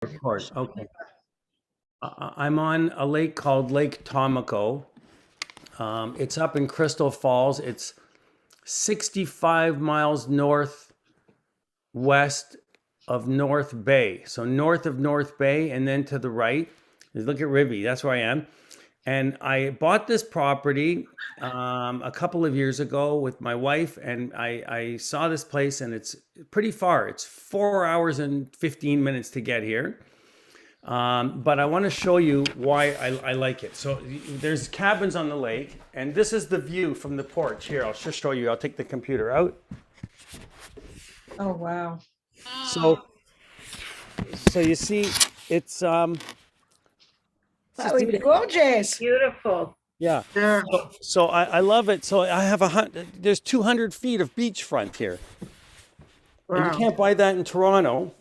Record. Okay. I'm on a lake called Lake Tomiko. It's up in Crystal Falls. It's 65 miles northwest of North Bay. So north of North Bay and then to the right. Look at Ribby. That's where I am. And I bought this property a couple of years ago with my wife, and I saw this place, and it's pretty far. It's 4 hours and 15 minutes to get here. But I want to show you why I like it. So there's cabins on the lake, and this is the view from the porch. Here, I'll just show you. I'll take the computer out. Oh, wow. So you see, it's Oh, it's gorgeous. Beautiful. yeah. Yeah. So I love it. So I have there's 200 feet of beachfront here. And you Wow. can't buy that in Toronto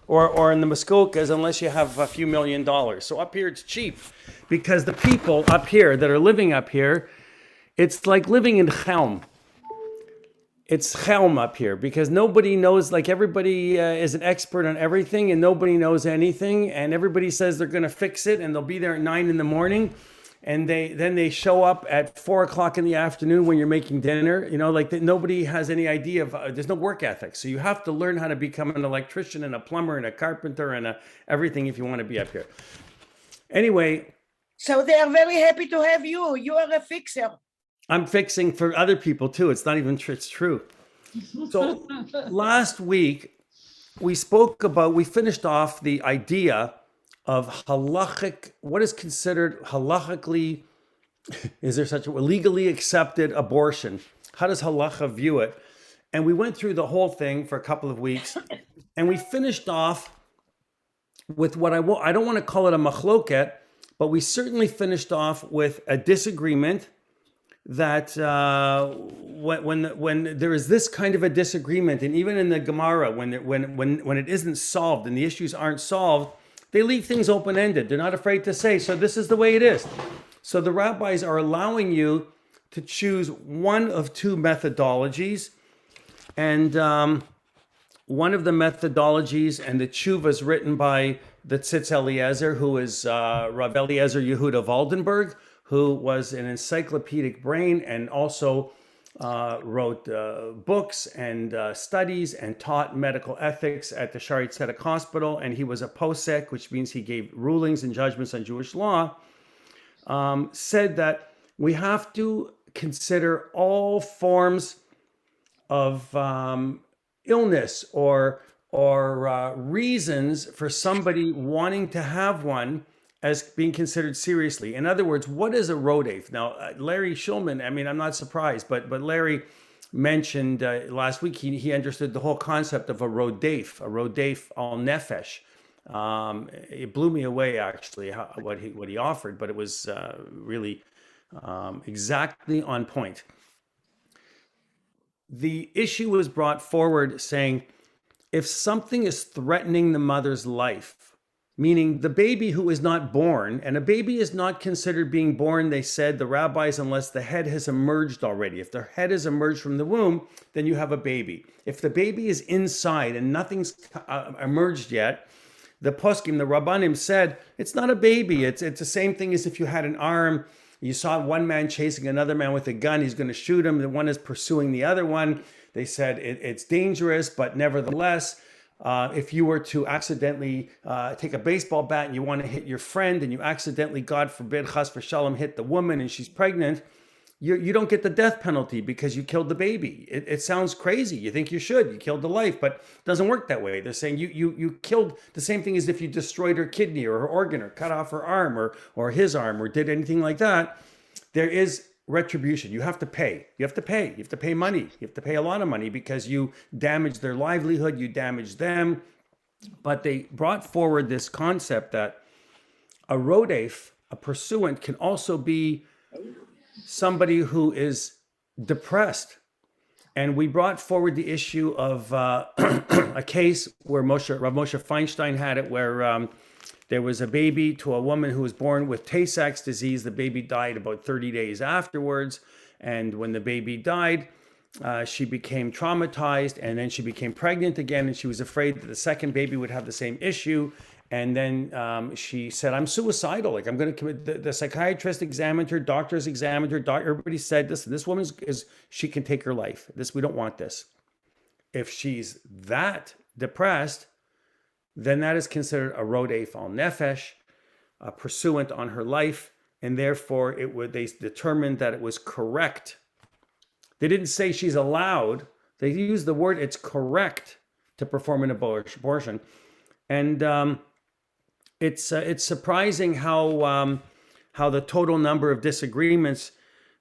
or in the Muskokas unless you have a few $1,000,000. So up here it's cheap because the people up here that are living up here, it's like living in Chelm. It's Chelm up here because nobody knows, like everybody is an expert on everything and nobody knows anything. And everybody says they're going to fix it and they'll be there at 9 in the morning. And then they show up at 4 o'clock in the afternoon when you're making dinner. You know, like nobody has any idea of. There's no work ethic, so you have to learn how to become an electrician and a plumber and a carpenter and everything if you want to be up here. Anyway, So they are very happy to have you. You are a fixer. I'm fixing for other people too. It's not even true. It's true. So last week we finished off the idea of halachic, what is considered halachically, is there such a legally accepted abortion? How does halacha view it? And we went through the whole thing for a couple of weeks, and we finished off with what I don't want to call it a machloket, but we certainly finished off with a disagreement that when there is this kind of a disagreement, and even in the Gemara, when it isn't solved and the issues aren't solved, they leave things open-ended. They're not afraid to say, so this is the way it is. So the rabbis are allowing you to choose one of two methodologies. And one of the methodologies, and the tshuvas written by the Tzitz Eliezer, who is Rav Eliezer Yehuda Waldenberg, who was an encyclopedic brain and also wrote books and studies and taught medical ethics at the Shari Tzedek Hospital. And he was a posek, which means he gave rulings and judgments on Jewish law, said that we have to consider all forms of illness or reasons for somebody wanting to have one as being considered seriously. In other words, what is a rodef? Now, Larry Shulman, I mean, I'm not surprised, but Larry mentioned last week, he understood the whole concept of a rodef al nefesh. It blew me away, actually, what he offered, but it was really exactly on point. The issue was brought forward saying, if something is threatening the mother's life, meaning the baby who is not born, and a baby is not considered being born, they said, the rabbis, unless the head has emerged already. If the head has emerged from the womb, then you have a baby. If the baby is inside and nothing's emerged yet, the poskim, the rabbanim said, it's not a baby. It's the same thing as if you had an arm. You saw one man chasing another man with a gun. He's going to shoot him. The one is pursuing the other one. They said it's dangerous, but nevertheless, if you were to accidentally take a baseball bat and you want to hit your friend and you accidentally, God forbid, chas v'shalom, hit the woman and she's pregnant, you don't get the death penalty because you killed the baby. It sounds crazy. You think you should. You killed the life, but it doesn't work that way. They're saying you killed the same thing as if you destroyed her kidney or her organ or cut off her arm or his arm or did anything like that. There is retribution. You have to pay. You have to pay. You have to pay money. You have to pay a lot of money because you damaged their livelihood. You damaged them. But they brought forward this concept that a rodef, a pursuant, can also be somebody who is depressed. And we brought forward the issue of a case where Rav Moshe Feinstein had it, where there was a baby to a woman who was born with Tay-Sachs disease. The baby died about 30 days afterwards. And when the baby died, she became traumatized, and then she became pregnant again, and she was afraid that the second baby would have the same issue. And then she said, I'm suicidal. Like, I'm going to commit. The psychiatrist examined her, doctors examined her. Everybody said, this woman she can take her life. We don't want this. If she's that depressed, then that is considered a rodef al nefesh, a pursuant on her life. And therefore, they determined that it was correct. They didn't say she's allowed. They used the word, it's correct to perform an abortion. And it's surprising how the total number of disagreements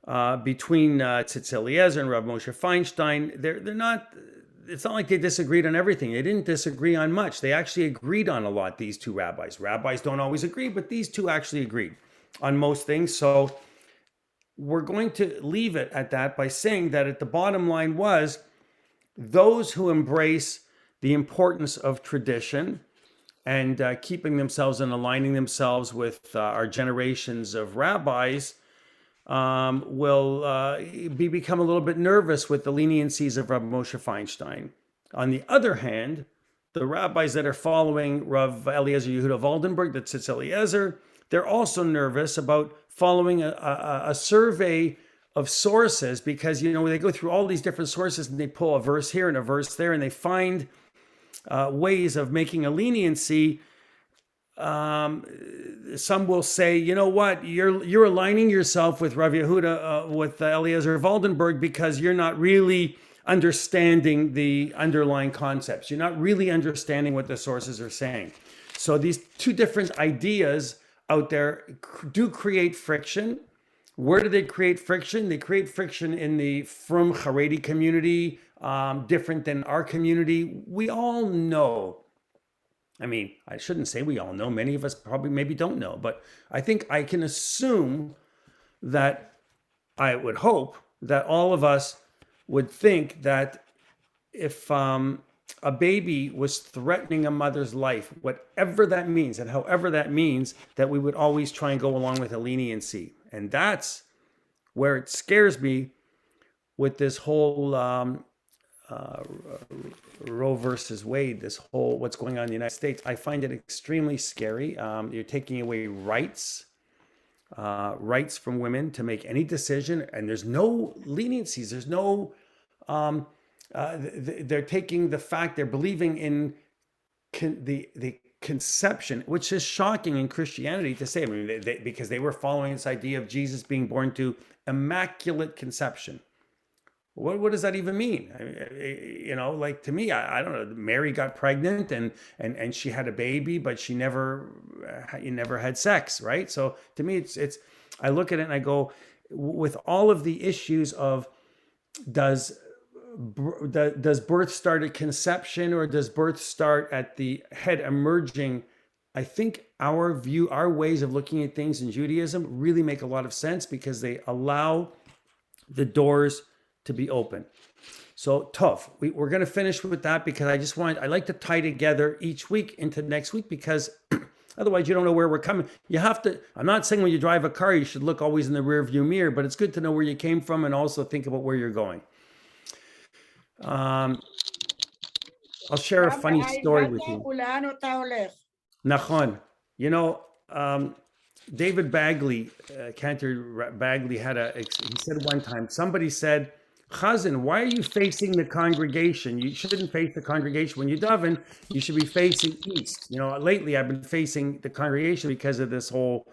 between Tzitz Eliezer and Rav Moshe Feinstein, they're not. It's not like they disagreed on everything. They didn't disagree on much. They actually agreed on a lot. These two rabbis. Rabbis don't always agree, but these two actually agreed on most things. So we're going to leave it at that by saying that at the bottom line was those who embrace the importance of tradition and keeping themselves and aligning themselves with our generations of rabbis will become a little bit nervous with the leniencies of Rav Moshe Feinstein. On the other hand, the rabbis that are following Rav Eliezer Yehuda Waldenberg, the Tzitz Eliezer, they're also nervous about following a survey of sources because, they go through all these different sources and they pull a verse here and a verse there and they find ways of making a leniency. Some will say, you know what, you're aligning yourself with Rav Yehuda, with Eliezer Waldenberg because you're not really understanding the underlying concepts. You're not really understanding what the sources are saying. So these two different ideas out there do create friction. Where do they create friction? They create friction in the Frum Haredi community, different than our community. We all know. I mean, I shouldn't say we all know. Many of us probably maybe don't know. But I think I can assume that I would hope that all of us would think that if a baby was threatening a mother's life, whatever that means and however that means, that we would always try and go along with a leniency. And that's where it scares me with this whole Roe versus Wade, this whole what's going on in the United States. I find it extremely scary. You're taking away rights from women to make any decision, and there's no leniencies. There's no. They're taking the fact they're believing in the conception, which is shocking in Christianity to say. I mean, because they were following this idea of Jesus being born to immaculate conception. What does that even mean? Like to me, I don't know. Mary got pregnant and she had a baby, but she never had sex, right? So to me, it's I look at it and I go, with all of the issues of does birth start at conception or does birth start at the head emerging? I think our ways of looking at things in Judaism really make a lot of sense because they allow the doors to be open. So tough. We're going to finish with that because I like to tie together each week into next week because otherwise you don't know where we're coming. You have to, I'm not saying when you drive a car, you should look always in the rear view mirror, but it's good to know where you came from and also think about where you're going. I'll share a funny story with you. Nachon. David Bagley, Cantor Bagley he said one time, somebody said, Chazan, why are you facing the congregation? You shouldn't face the congregation. When you daven, you should be facing east. Lately I've been facing the congregation because of this whole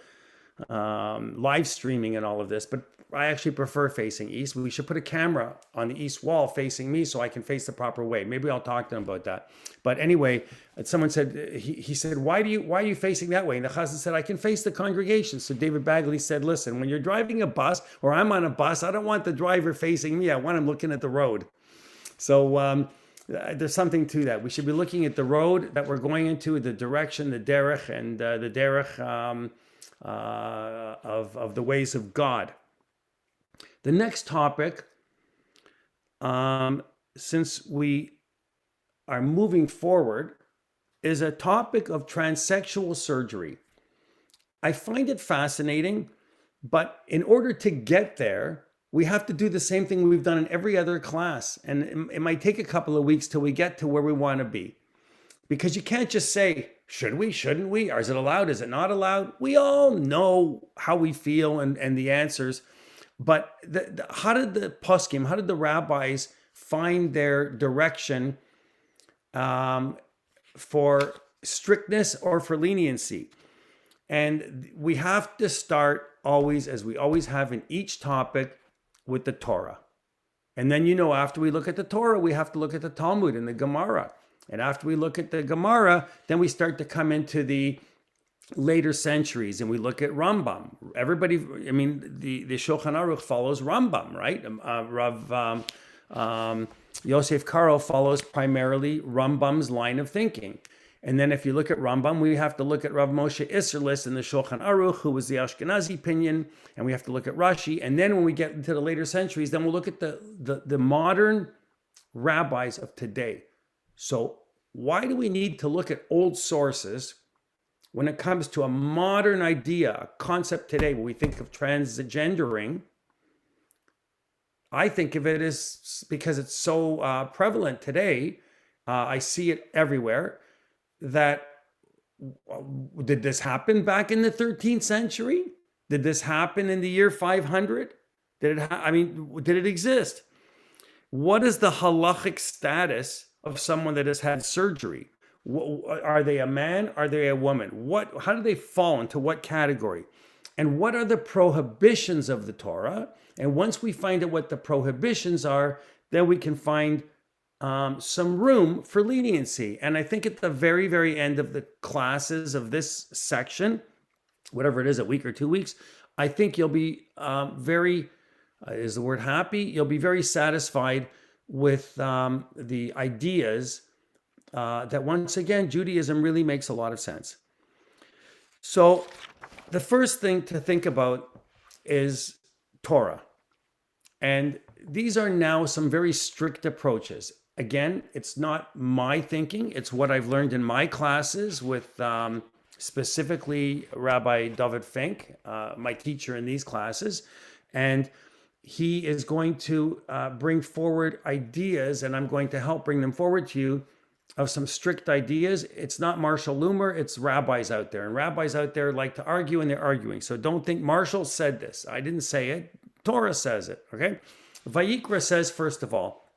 live streaming and all of this, but I actually prefer facing east. We should put a camera on the east wall facing me so I can face the proper way. Maybe I'll talk to him about that. But anyway, someone said, he said, why are you facing that way? And the Chazan said, I can face the congregation. So David Bagley said, listen, when you're driving a bus or I'm on a bus, I don't want the driver facing me. I want him looking at the road. So there's something to that. We should be looking at the road that we're going into, the direction, the derech, and the derech of the ways of God. The next topic, since we are moving forward, is a topic of transsexual surgery. I find it fascinating, but in order to get there, we have to do the same thing we've done in every other class. And it might take a couple of weeks till we get to where we want to be. Because you can't just say Should we? Shouldn't we? Or is it allowed? Is it not allowed? We all know how we feel and the answers. But how did the poskim, how did the rabbis find their direction for strictness or for leniency? And we have to start always, as we always have in each topic, with the Torah. And then, after we look at the Torah, we have to look at the Talmud and the Gemara. And after we look at the Gemara, then we start to come into the later centuries and we look at Rambam. Everybody, the Shulchan Aruch follows Rambam, right? Rav Yosef Karo follows primarily Rambam's line of thinking. And then if you look at Rambam, we have to look at Rav Moshe Isserlis in the Shulchan Aruch, who was the Ashkenazi opinion, and we have to look at Rashi. And then when we get into the later centuries, then we'll look at the modern rabbis of today. So why do we need to look at old sources when it comes to a modern idea, a concept today, when we think of transgendering? I think of it as, because it's so prevalent today, I see it everywhere, that did this happen back in the 13th century? Did this happen in the year 500? Did it exist? What is the halachic status of someone that has had surgery? Are they a man? Are they a woman? How do they fall into what category? And what are the prohibitions of the Torah? And once we find out what the prohibitions are, then we can find some room for leniency. And I think at the very, very end of the classes of this section, whatever it is, a week or 2 weeks, I think you'll be is the word happy? You'll be very satisfied with the ideas that, once again, Judaism really makes a lot of sense. So the first thing to think about is Torah. And these are now some very strict approaches. Again, it's not my thinking. It's what I've learned in my classes with specifically Rabbi David Fink, my teacher in these classes. And he is going to bring forward ideas, and I'm going to help bring them forward to you, of some strict ideas. It's not Marshall Loomer, it's rabbis out there. And rabbis out there like to argue, and they're arguing. So don't think Marshall said this. I didn't say it. Torah says it, okay? Vayikra says, first of all,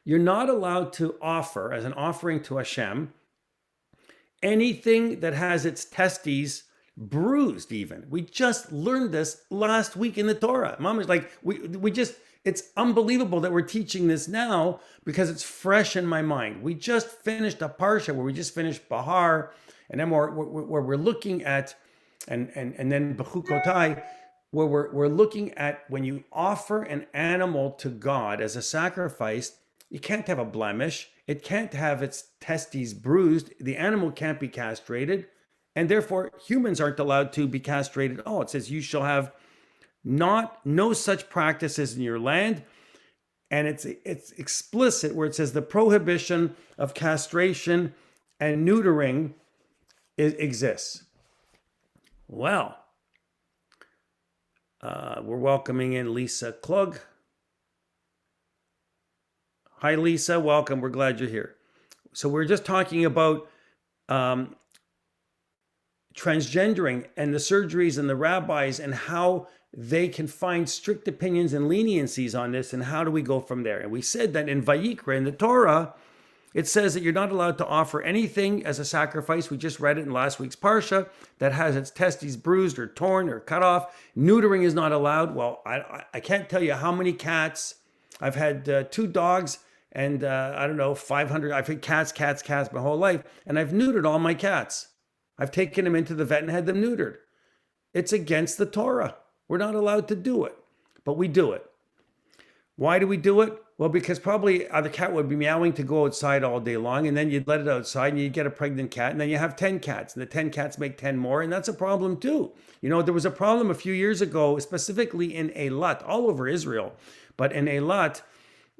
you're not allowed to offer, as an offering to Hashem, anything that has its testes bruised even. We just learned this last week in the Torah. Mom is like, it's unbelievable that we're teaching this now because it's fresh in my mind. We just finished a parsha where we just finished Bahar, and then where we're looking at, and then Bechukotai, where we're looking at when you offer an animal to God as a sacrifice, you can't have a blemish. It can't have its testes bruised. The animal can't be castrated. And therefore, humans aren't allowed to be castrated. Oh, it says you shall have no such practices in your land. And it's explicit where it says the prohibition of castration and neutering exists. Well, we're welcoming in Lisa Klug. Hi, Lisa. Welcome. We're glad you're here. So we're just talking about transgendering and the surgeries and the rabbis and how they can find strict opinions and leniencies on this, and how do we go from there? And we said that in Vayikra, in the Torah, it says that you're not allowed to offer anything as a sacrifice. We just read it in last week's Parsha, that has its testes bruised or torn or cut off. Neutering is not allowed. Well, I can't tell you how many cats. I've had 2 dogs and 500. I've had cats my whole life, and I've neutered all my cats. I've taken them into the vet and had them neutered. It's against the Torah. We're not allowed to do it, but we do it. Why do we do it? Well, because probably the cat would be meowing to go outside all day long, and then you'd let it outside and you'd get a pregnant cat, and then you have 10 cats, and the 10 cats make 10 more, and that's a problem too. There was a problem a few years ago, specifically in Eilat, all over Israel, but in Eilat,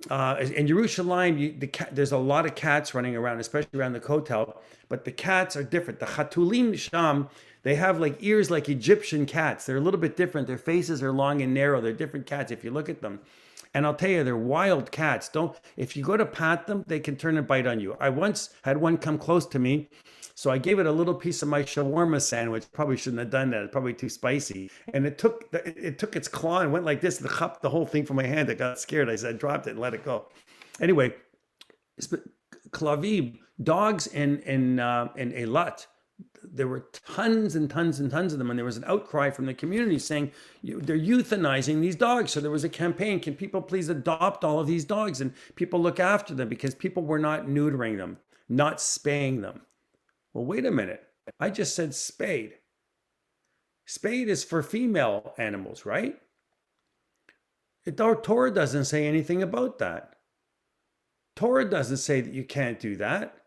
in Yerushalayim, there's a lot of cats running around, especially around the Kotel, but the cats are different. The Chatulim Sham, they have like ears like Egyptian cats. They're a little bit different. Their faces are long and narrow. They're different cats if you look at them. And I'll tell you, they're wild cats. If you go to pat them, they can turn and bite on you. I once had one come close to me. So I gave it a little piece of my shawarma sandwich. Probably shouldn't have done that. It's probably too spicy. And it took its claw and went like this, and chopped the whole thing from my hand. I got scared. I said, dropped it and let it go. Anyway, klavim, dogs in Eilat, there were tons and tons and tons of them, and there was an outcry from the community saying they're euthanizing these dogs. So there was a campaign, can people please adopt all of these dogs and people look after them, because people were not neutering them, not spaying them. Well, wait a minute, I just said spayed. Spayed is for female animals, right? The Torah doesn't say anything about that. Torah doesn't say that you can't do that.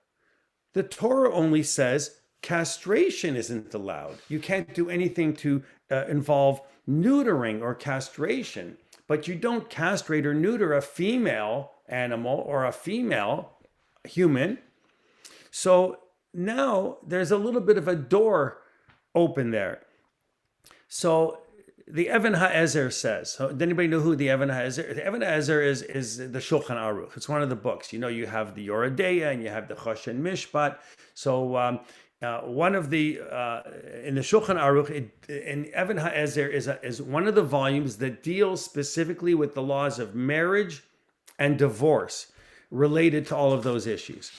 The Torah only says castration isn't allowed. You can't do anything to involve neutering or castration, but you don't castrate or neuter a female animal or a female human. So now there's a little bit of a door open there. So the Even HaEzer says, so does anybody know who the Even HaEzer is? The Even HaEzer is the Shulchan Aruch. It's one of the books. You know, you have the Yoredeya and you have the Choshen Mishpat. So one of the, in the Shulchan Aruch, in Even HaEzer is one of the volumes that deals specifically with the laws of marriage and divorce related to all of those issues.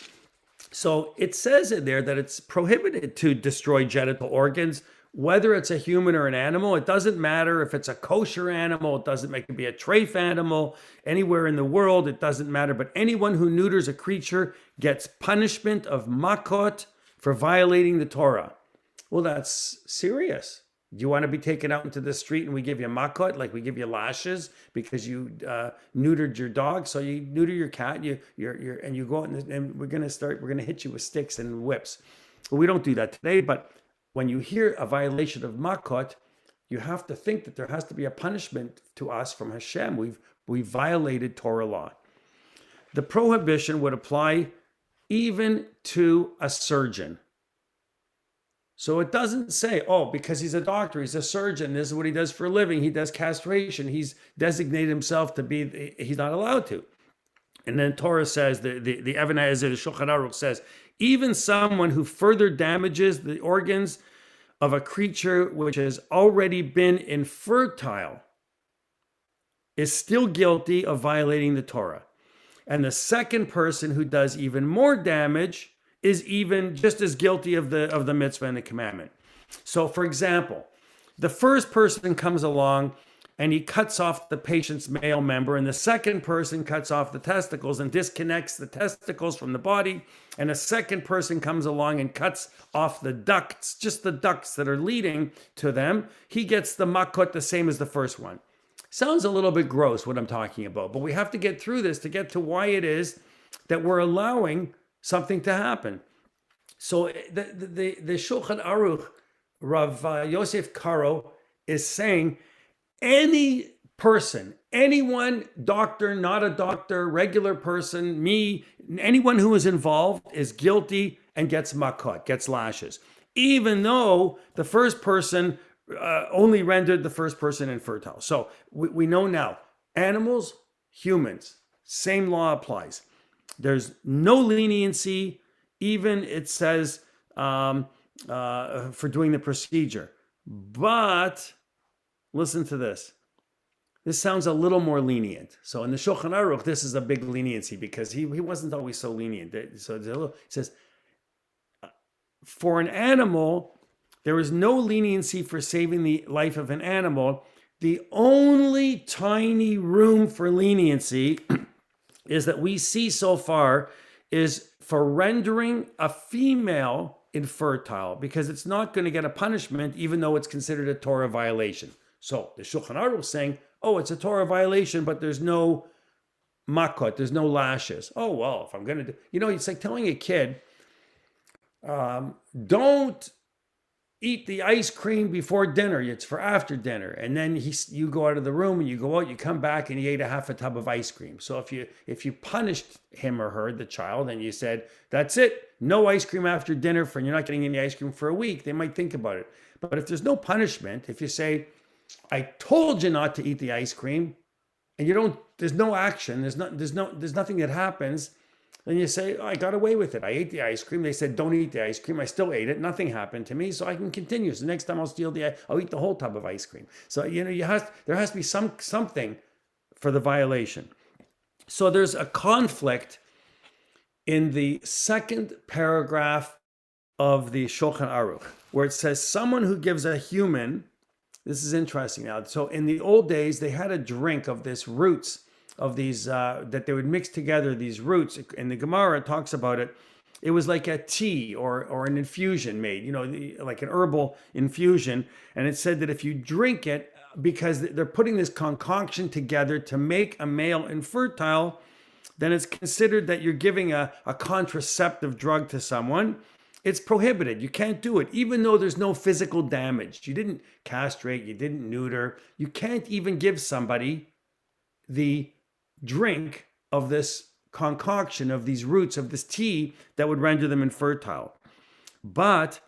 So it says in there that it's prohibited to destroy genital organs, whether it's a human or an animal. It doesn't matter if it's a kosher animal. It doesn't make it be a treif animal anywhere in the world. It doesn't matter. But anyone who neuters a creature gets punishment of makot for violating the Torah. Well, that's serious. Do you want to be taken out into the street and we give you makot, like we give you lashes because you neutered your dog? So you neuter your cat, and you go out and we're going to hit you with sticks and whips. Well, we don't do that today, but when you hear a violation of makot, you have to think that there has to be a punishment to us from Hashem. We've violated Torah law. The prohibition would apply even to a surgeon. So it doesn't say, oh, because he's a doctor, he's a surgeon, this is what he does for a living, he does castration, he's designated himself to be, he's not allowed to. And then Torah says, the Even HaEzer, the Shulchan Aruch says, even someone who further damages the organs of a creature which has already been infertile is still guilty of violating the Torah. And the second person who does even more damage is even just as guilty of the mitzvah and the commandment. So, for example, the first person comes along and he cuts off the patient's male member, and the second person cuts off the testicles and disconnects the testicles from the body, and a second person comes along and cuts off the ducts, just the ducts that are leading to them. He gets the makot the same as the first one. Sounds a little bit gross what I'm talking about, but we have to get through this to get to why it is that we're allowing something to happen. So the Shulchan Aruch, Rav Yosef Karo, is saying any person, anyone, doctor, not a doctor, regular person, me, anyone who is involved is guilty and gets makot, gets lashes, even though the first person only rendered the first person infertile. So we know now, animals, humans, same law applies. There's no leniency, even it says for doing the procedure. But listen to this. This sounds a little more lenient. So in the Shulchan Aruch, this is a big leniency because he wasn't always so lenient. So it says, for an animal, there is no leniency for saving the life of an animal. The only tiny room for leniency is that we see so far is for rendering a female infertile, because it's not going to get a punishment even though it's considered a Torah violation. So the Shulchan Aruch is saying, oh, it's a Torah violation, but there's no makot, there's no lashes. Oh, well, if I'm going to do, it's like telling a kid, don't eat the ice cream before dinner. It's for after dinner. And then you go out of the room and you go out, you come back and he ate a half a tub of ice cream. So if you punished him or her, the child, and you said, that's it, no ice cream after dinner, and you're not getting any ice cream for a week, they might think about it. But if there's no punishment, if you say, I told you not to eat the ice cream, and there's no action, there's nothing that happens, And you say, oh, I got away with it. I ate the ice cream. They said, don't eat the ice cream. I still ate it. Nothing happened to me. So I can continue. So next time I'll eat the whole tub of ice cream. So, there has to be something for the violation. So there's a conflict in the second paragraph of the Shulchan Aruch, where it says someone who gives a human, this is interesting now. So in the old days, they had a drink of this roots, of these, that they would mix together these roots. In the Gemara, it talks about it. It was like a tea or an infusion made, like an herbal infusion. And it said that if you drink it, because they're putting this concoction together to make a male infertile, then it's considered that you're giving a contraceptive drug to someone. It's prohibited. You can't do it, even though there's no physical damage. You didn't castrate, you didn't neuter. You can't even give somebody the drink of this concoction of these roots, of this tea that would render them infertile. But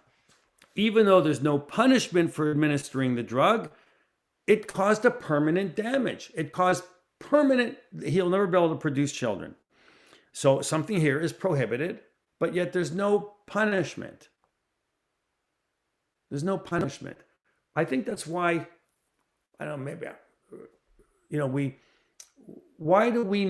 even though there's no punishment for administering the drug, it caused a permanent damage. It caused he'll never be able to produce children. So something here is prohibited, but yet there's no punishment. There's no punishment. I think that's why, I don't know, maybe, why do we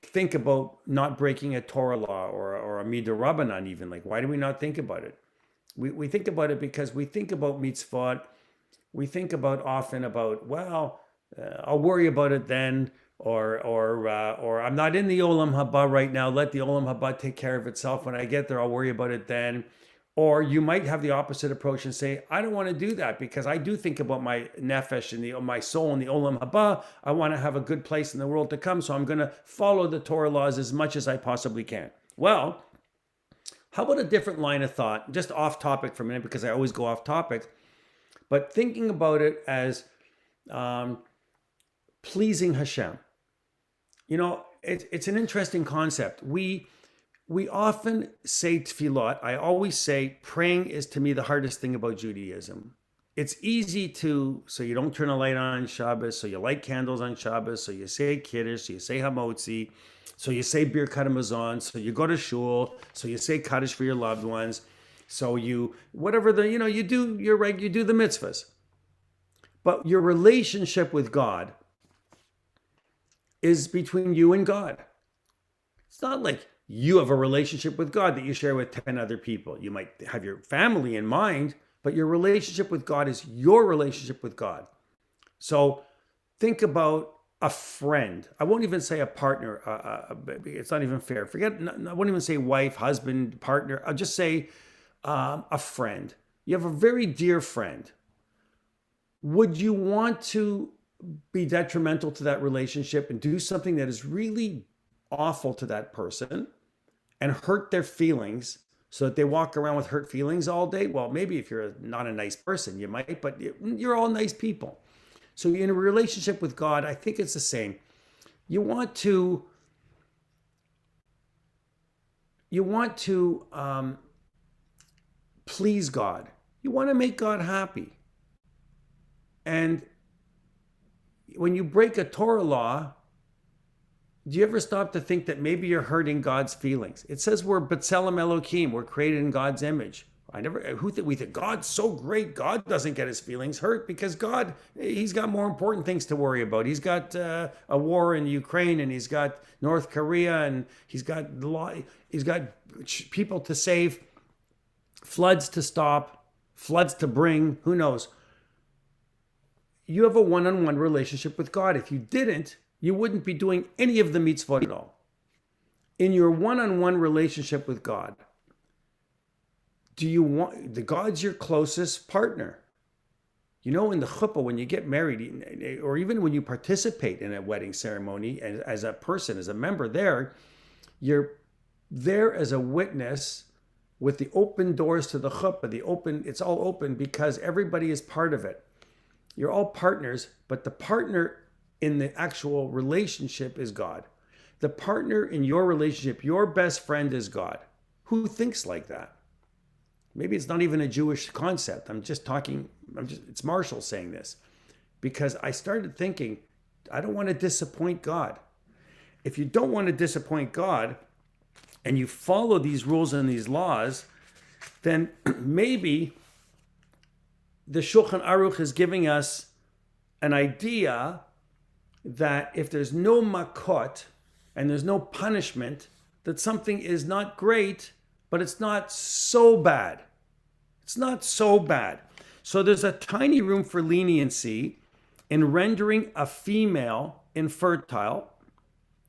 think about not breaking a Torah law or a Midah even? Like, why do we not think about it? We think about it because we think about mitzvot. We think often about, I'll worry about it then, or I'm not in the Olam Haba right now. Let the Olam Haba take care of itself. When I get there, I'll worry about it then. Or you might have the opposite approach and say, I don't want to do that because I do think about my nefesh and my soul in the Olam Haba. I want to have a good place in the world to come, so I'm going to follow the Torah laws as much as I possibly can. Well, how about a different line of thought, just off topic for a minute, because I always go off topic, but thinking about it as pleasing Hashem. It's an interesting concept. We often say tefillot. I always say praying is, to me, the hardest thing about Judaism. It's easy so you don't turn a light on Shabbos, so you light candles on Shabbos, so you say Kiddush, so you say Hamotzi, so you say Birkat Hamazon, so you go to shul, so you say Kaddish for your loved ones, so you do the mitzvahs. But your relationship with God is between you and God. It's not like you have a relationship with God that you share with 10 other people. You might have your family in mind, but your relationship with God is your relationship with God. So think about a friend. I won't even say a partner. It's not even fair. I won't even say wife, husband, partner. I'll just say a friend. You have a very dear friend. Would you want to be detrimental to that relationship and do something that is really awful to that person and hurt their feelings so that they walk around with hurt feelings all day? Well, maybe if you're not a nice person, you might, but you're all nice people. So in a relationship with God, I think it's the same. You want to please God. You want to make God happy. And when you break a Torah law, do you ever stop to think that maybe you're hurting God's feelings? It says we're B'Tselem Elokim, we're created in God's image. We think God's so great, God doesn't get his feelings hurt because God, he's got more important things to worry about. He's got a war in Ukraine, and he's got North Korea, and he's got people to save, floods to stop, floods to bring, who knows? You have a one-on-one relationship with God. If you didn't, you wouldn't be doing any of the mitzvot at all. In your one-on-one relationship with God, God's your closest partner. In the chuppah, when you get married, or even when you participate in a wedding ceremony, and as a person, as a member there, you're there as a witness with the open doors to the chuppah. It's all open because everybody is part of it. You're all partners, but the partner in the actual relationship is God. The partner in your relationship, your best friend, is God. Who thinks like that? Maybe it's not even a Jewish concept. It's Marshall saying this, because I started thinking, I don't want to disappoint God. if you don't want to disappoint God and you follow these rules and these laws, then maybe the Shulchan Aruch is giving us an idea that if there's no makot and there's no punishment, that something is not great, but it's not so bad. It's not so bad. So there's a tiny room for leniency in rendering a female infertile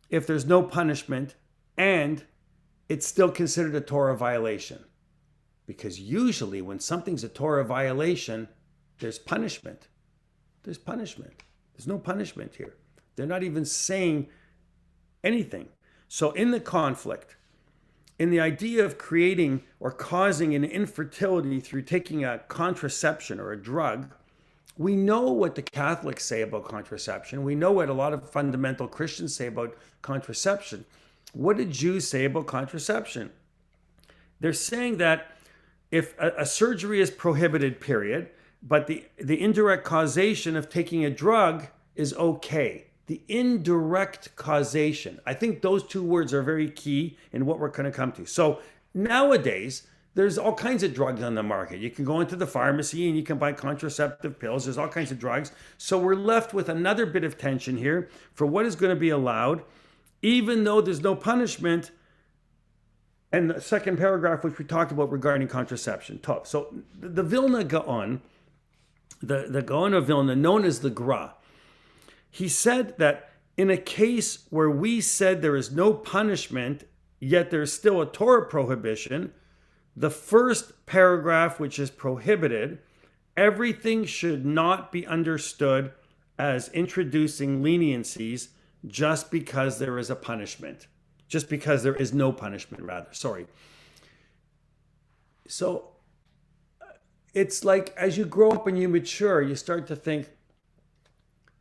if there's no punishment and it's still considered a Torah violation. Because usually when something's a Torah violation, there's punishment. There's punishment. There's no punishment here. They're not even saying anything. So in the conflict, in the idea of creating or causing an infertility through taking a contraception or a drug, we know what the Catholics say about contraception. We know what a lot of fundamental Christians say about contraception. What do Jews say about contraception? They're saying that if a surgery is prohibited, period, but the indirect causation of taking a drug is okay. The indirect causation. I think those two words are very key in what we're going to come to. So nowadays, there's all kinds of drugs on the market. You can go into the pharmacy and you can buy contraceptive pills. There's all kinds of drugs. So we're left with another bit of tension here for what is going to be allowed, even though there's no punishment. And the second paragraph, which we talked about regarding contraception. So the Vilna Gaon, the Gaon of Vilna, known as the Gra, he said that in a case where we said there is no punishment, yet there's still a Torah prohibition, the first paragraph, which is prohibited, everything should not be understood as introducing leniencies just because there is a punishment. Just because there is no punishment, rather. Sorry. So it's like as you grow up and you mature, you start to think,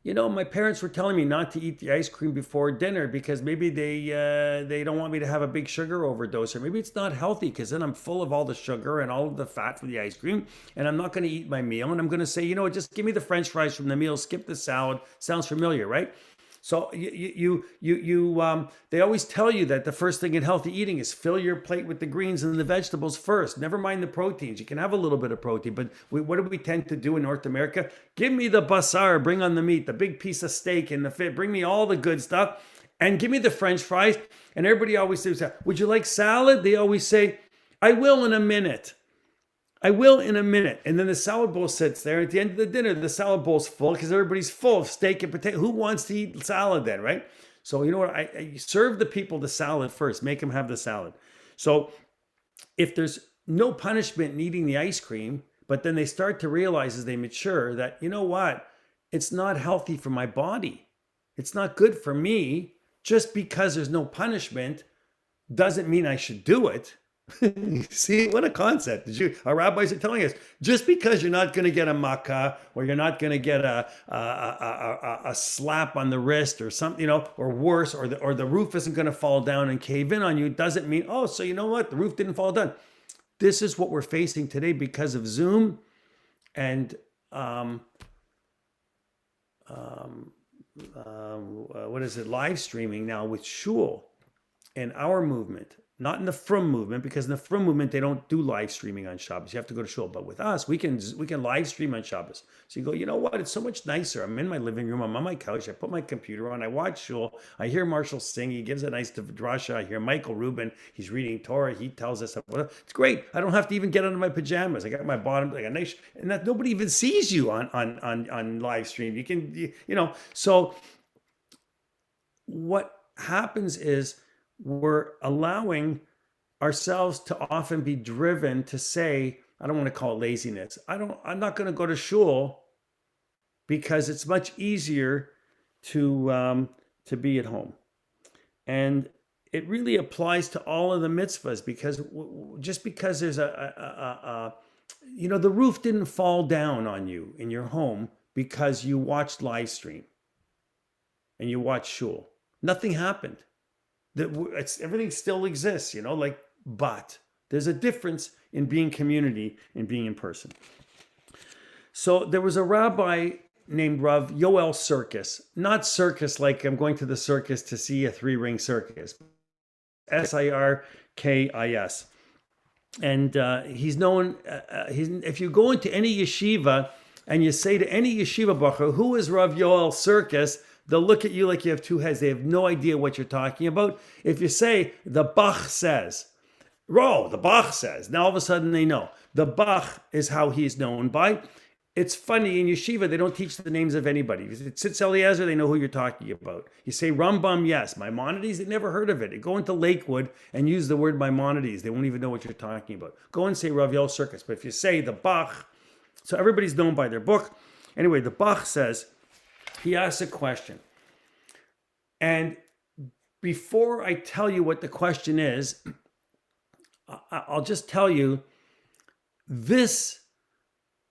you know, my parents were telling me not to eat the ice cream before dinner because maybe they don't want me to have a big sugar overdose, or maybe it's not healthy because then I'm full of all the sugar and all of the fat from the ice cream, and I'm not going to eat my meal, and I'm going to say, you know what, just give me the French fries from the meal, skip the salad. Sounds familiar, right? So they always tell you that the first thing in healthy eating is fill your plate with the greens and the vegetables first. Never mind the proteins. You can have a little bit of protein, but what do we tend to do in North America? Give me the basar, bring on the meat, the big piece of steak and the fit, bring me all the good stuff, and give me the French fries. And everybody always says, would you like salad? They always say, I will in a minute. I will in a minute. And then the salad bowl sits there. At the end of the dinner, the salad bowl's full because everybody's full of steak and potato. Who wants to eat salad then, right? So you know what? I serve the people the salad first. Make them have the salad. So if there's no punishment in eating the ice cream, but then they start to realize as they mature that, you know what? It's not healthy for my body. It's not good for me. Just because there's no punishment doesn't mean I should do it. See, what a concept. Our rabbis are telling us, just because you're not going to get a makkah, or you're not going to get a slap on the wrist or something, you know, or worse, or the roof isn't going to fall down and cave in on you, doesn't mean, oh, so you know what? The roof didn't fall down. This is what we're facing today because of Zoom and live streaming now with shul and our movement. Not in the Frum movement, because in the Frum movement, they don't do live streaming on Shabbos. You have to go to shul. But with us, we can live stream on Shabbos. So you go, you know what? It's so much nicer. I'm in my living room. I'm on my couch. I put my computer on. I watch shul. I hear Marshall sing. He gives a nice drasha. I hear Michael Rubin. He's reading Torah. He tells us. It's great. I don't have to even get under my pajamas. I got my bottom, like a nice, and that nobody even sees you on live stream. You can, you know. So what happens is, we're allowing ourselves to often be driven to say, I don't want to call it laziness. I'm not going to go to shul because it's much easier to be at home. And it really applies to all of the mitzvahs, because just because there's the roof didn't fall down on you in your home because you watched live stream and you watched shul. Nothing happened. Everything still exists, you know, but there's a difference in being community and being in person. So there was a rabbi named Rav Yoel Circus. Not circus like I'm going to the circus to see a 3-ring circus. Sirkis. And he's known, if you go into any yeshiva and you say to any yeshiva bacher, who is Rav Yoel Circus, they'll look at you like you have two heads. They have no idea what you're talking about. If you say, the Bach says, the Bach says, now all of a sudden they know. The Bach is how he's known by. It's funny, in yeshiva, they don't teach the names of anybody. If it's Tzitz Eliezer, they know who you're talking about. You say Rambam, yes. Maimonides, they never heard of it. Go into Lakewood and use the word Maimonides. They won't even know what you're talking about. Go and say Rav Yoel Circus. But if you say the Bach, so everybody's known by their book. Anyway, the Bach says, he asks a question. And before I tell you what the question is, I'll just tell you, this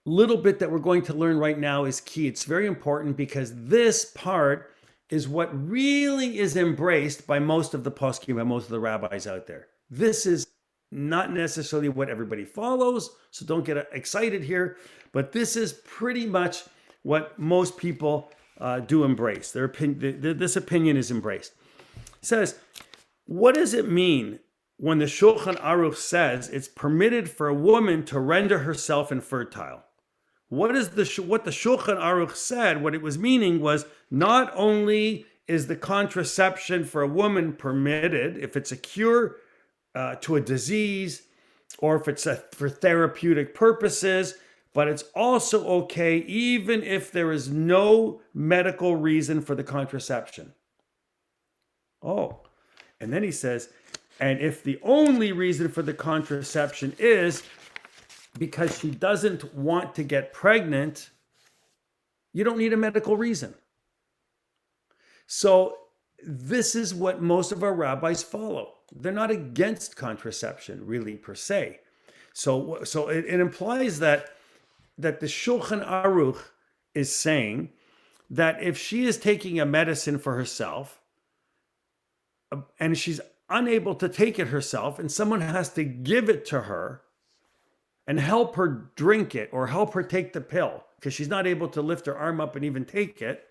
little bit that we're going to learn right now is key. It's very important because this part is what really is embraced by most of the poskim, by most of the rabbis out there. This is not necessarily what everybody follows, so don't get excited here, but this is pretty much what most people do embrace. This opinion is embraced. It says, what does it mean when the Shulchan Aruch says it's permitted for a woman to render herself infertile? What the Shulchan Aruch said, what it was meaning was, not only is the contraception for a woman permitted if it's a cure to a disease or if it's for therapeutic purposes, but it's also okay even if there is no medical reason for the contraception. Oh, and then he says, and if the only reason for the contraception is because she doesn't want to get pregnant, you don't need a medical reason. So this is what most of our rabbis follow. They're not against contraception, really, per se. So it implies that the Shulchan Aruch is saying that if she is taking a medicine for herself and she's unable to take it herself and someone has to give it to her and help her drink it or help her take the pill because she's not able to lift her arm up and even take it,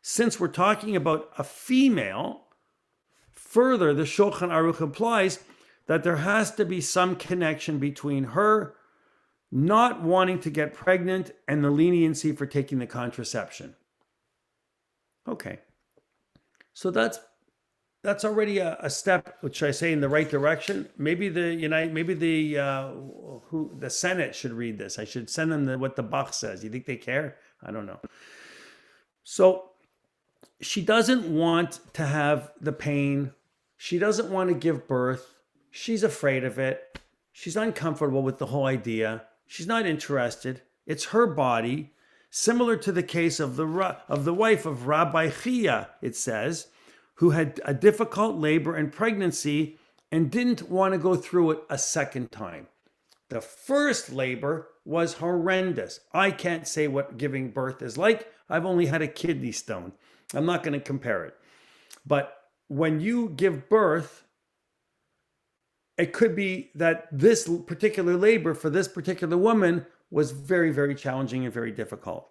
since we're talking about a female, further, the Shulchan Aruch implies that there has to be some connection between her not wanting to get pregnant and the leniency for taking the contraception. Okay. So that's already a step, which I say, in the right direction. Maybe the Senate should read this. I should send them what the Bach says. You think they care? I don't know. So she doesn't want to have the pain. She doesn't want to give birth. She's afraid of it. She's uncomfortable with the whole idea. She's not interested. It's her body, similar to the case of the wife of Rabbi Chia, it says, who had a difficult labor and pregnancy and didn't want to go through it a second time. The first labor was horrendous. I can't say what giving birth is like. I've only had a kidney stone. I'm not going to compare it. But when you give birth, it could be that this particular labor for this particular woman was very, very challenging and very difficult.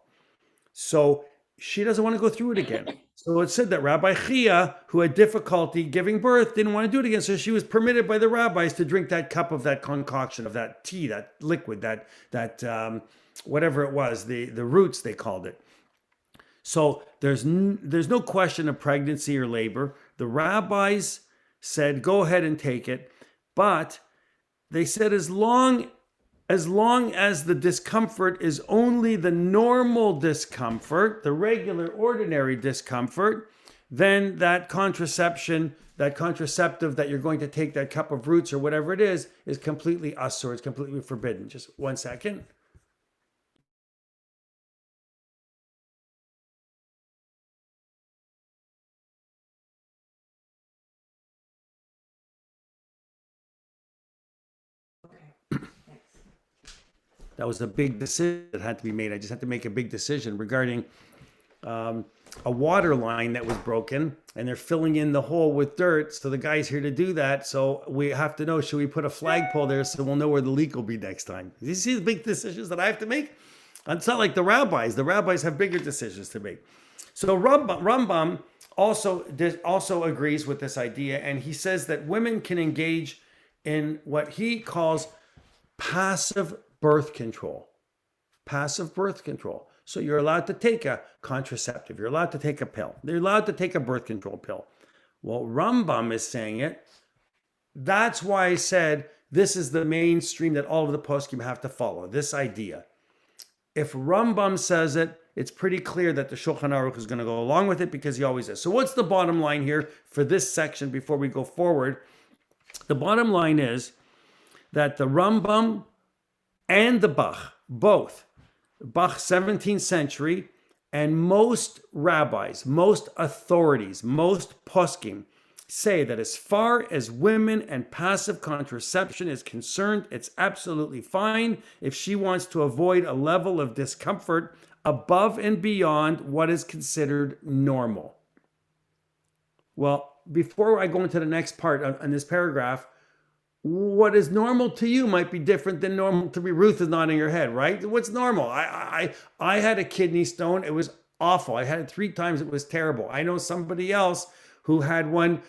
So she doesn't want to go through it again. So it said that Rabbi Chia, who had difficulty giving birth, didn't want to do it again. So she was permitted by the rabbis to drink that cup of that concoction, of that tea, that liquid, that whatever it was, the roots they called it. So there's no question of pregnancy or labor. The rabbis said, go ahead and take it. But they said as long as the discomfort is only the normal discomfort, the regular, ordinary discomfort, then that contraceptive that you're going to take, that cup of roots or whatever it is completely asur, it's completely forbidden. Just 1 second. That was a big decision that had to be made. I just had to make a big decision regarding a water line that was broken, and they're filling in the hole with dirt. So the guy's here to do that. So we have to know, should we put a flagpole there so we'll know where the leak will be next time? You see the big decisions that I have to make? It's not like the rabbis. The rabbis have bigger decisions to make. So Rambam also agrees with this idea, and he says that women can engage in what he calls passive birth control. Passive birth control. So you're allowed to take a contraceptive. You're allowed to take a pill. They're allowed to take a birth control pill. Well, Rambam is saying it. That's why I said this is the mainstream that all of the poskim have to follow, this idea. If Rambam says it, it's pretty clear that the Shulchan Aruch is going to go along with it because he always is. So what's the bottom line here for this section before we go forward? The bottom line is that the Rambam and the Bach, both, Bach 17th century, and most rabbis, most authorities, most poskim, say that as far as women and passive contraception is concerned, it's absolutely fine if she wants to avoid a level of discomfort above and beyond what is considered normal. Well, before I go into the next part on this paragraph, what is normal to you might be different than normal to me. Ruth is nodding her head, right? What's normal? I had a kidney stone. It was awful. I had it 3 times. It was terrible. I know somebody else who had one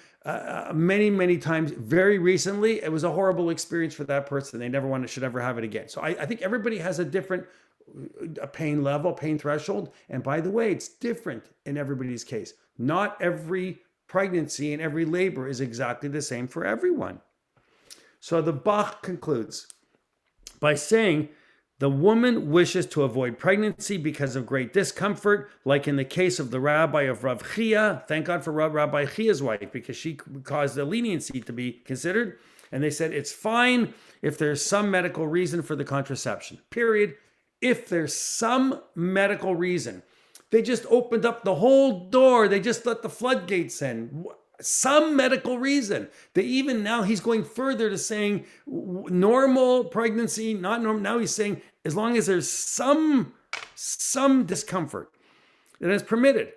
many times very recently. It was a horrible experience for that person. They never should ever have it again. So I think everybody has a different pain level, pain threshold. And by the way, it's different in everybody's case. Not every pregnancy and every labor is exactly the same for everyone. So the Bach concludes by saying the woman wishes to avoid pregnancy because of great discomfort, like in the case of the rabbi of Rav Chia. Thank God for Rabbi Chia's wife, because she caused the leniency to be considered. And they said it's fine if there's some medical reason for the contraception, period. If there's some medical reason. They just opened up the whole door. They just let the floodgates in. Some medical reason. They even now he's going further to saying normal pregnancy, not normal. Now he's saying as long as there's some discomfort, then it's permitted.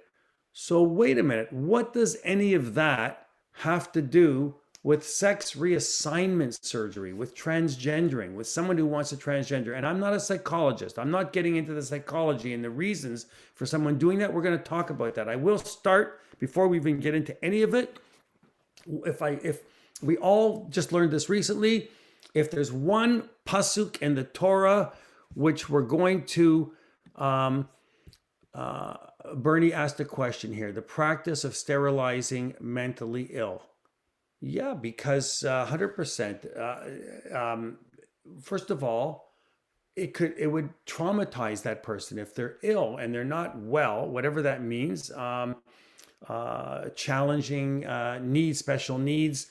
So wait a minute. What does any of that have to do with sex reassignment surgery, with transgendering, with someone who wants to transgender? And I'm not a psychologist. I'm not getting into the psychology and the reasons for someone doing that. We're going to talk about that. I will start before we even get into any of it. If we all just learned this recently, if there's one pasuk in the Torah which we're going to, Bernie asked a question here, the practice of sterilizing mentally ill. Yeah, because 100%. First of all, it would traumatize that person if they're ill and they're not well, whatever that means. Challenging needs, special needs.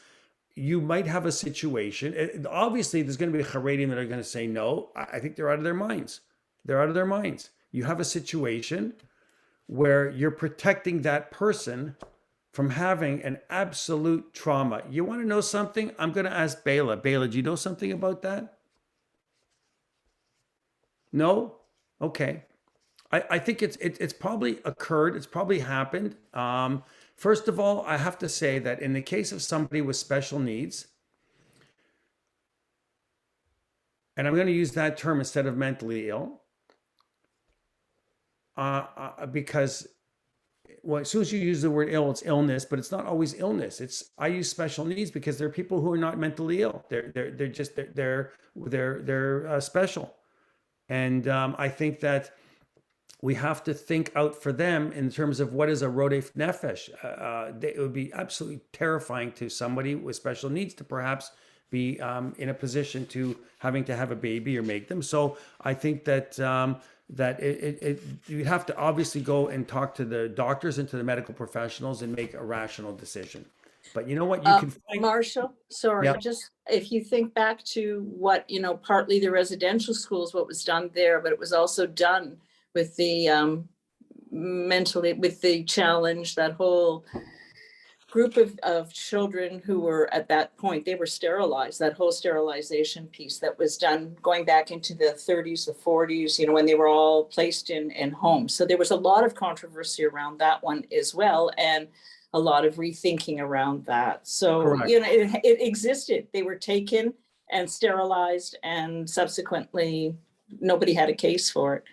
You might have a situation. Obviously, there's going to be a Haredim that are going to say no. I think they're out of their minds. They're out of their minds. You have a situation where you're protecting that person from having an absolute trauma. You want to know something? I'm going to ask Bela. Bela, do you know something about that? No? Okay. I think it's probably occurred. It's probably happened. First of all, I have to say that in the case of somebody with special needs, and I'm going to use that term instead of mentally ill, because well, as soon as you use the word ill, it's illness, but it's not always illness. I use special needs because there are people who are not mentally ill. They're special, and I think that we have to think out for them in terms of what is a rodef nefesh. It would be absolutely terrifying to somebody with special needs to perhaps be in a position to having to have a baby or make them. So I think that you have to obviously go and talk to the doctors and to the medical professionals and make a rational decision. But you know what? You can find Marshall, sorry, Yep. just if you think back to what, partly the residential schools, what was done there, but it was also done with the mentally, with the challenge, that whole group of children who were at that point, they were sterilized, that whole sterilization piece that was done going back into the 30s, the 40s, when they were all placed in homes. So there was a lot of controversy around that one as well, and a lot of rethinking around that. So, Correct. it existed. They were taken and sterilized, and subsequently nobody had a case for it.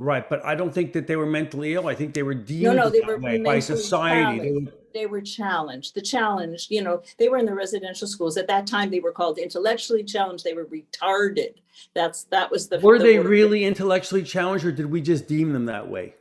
Right, but I don't think that they were mentally ill. I think they were No, deemed no, they that were way by mentally society. challenged. They were challenged. The challenge, they were in the residential schools. At that time, they were called intellectually challenged. They were retarded. That was Were the they word. really intellectually challenged, or did we just deem them that way?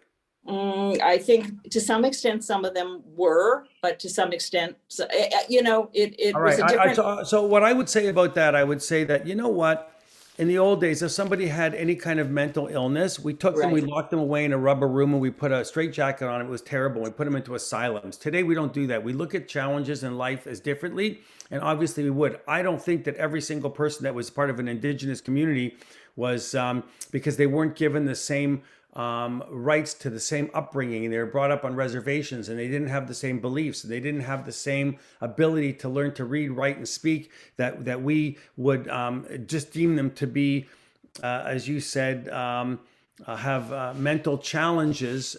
I think to some extent, some of them were, but to some extent, it All was right. a different. So what I would say about that, I would say that, you know what? In the old days, if somebody had any kind of mental illness, we took them, we Right. locked them away in a rubber room, and we put a straitjacket on it. It was terrible. We put them into asylums. Today, we don't do that. We look at challenges in life as differently, and obviously we would. I don't think that every single person that was part of an indigenous community was because they weren't given the same rights to the same upbringing, and they were brought up on reservations, and they didn't have the same beliefs, and they didn't have the same ability to learn to read, write, and speak, that we would just deem them to be, as you said, have mental challenges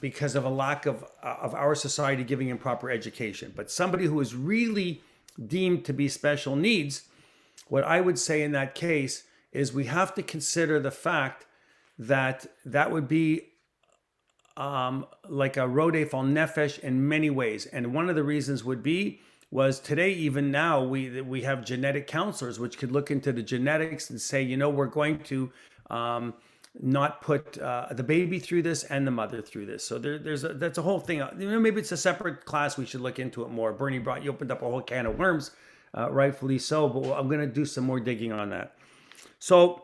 because of a lack of our society giving them proper education. But somebody who is really deemed to be special needs, what I would say in that case is we have to consider the fact that would be like a rodef al nefesh in many ways. And one of the reasons was today, even now, we have genetic counselors which could look into the genetics and say, we're going to not put the baby through this and the mother through this. So that's a whole thing. Maybe it's a separate class. We should look into it more. Bernie you opened up a whole can of worms, rightfully so, but I'm going to do some more digging on that. So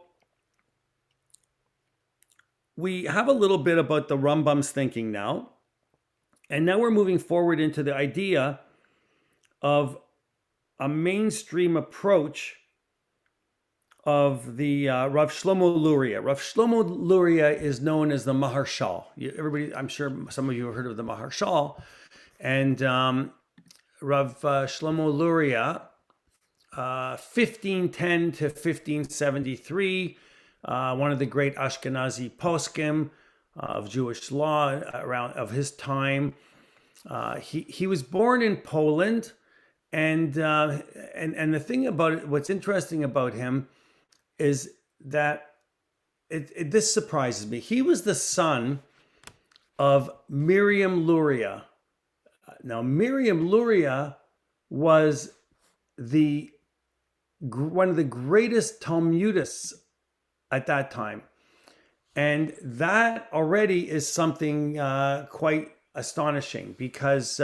we have a little bit about the Rambam's thinking now. And now we're moving forward into the idea of a mainstream approach of the Rav Shlomo Luria. Rav Shlomo Luria is known as the Maharshal. Everybody, I'm sure some of you have heard of the Maharshal. And Rav Shlomo Luria, 1510 to 1573, one of the great Ashkenazi poskim of Jewish law of his time. He was born in Poland, and the thing about it, what's interesting about him, is that this surprises me. He was the son of Miriam Luria. Now, Miriam Luria was one of the greatest Talmudists at that time. And that already is something quite astonishing, because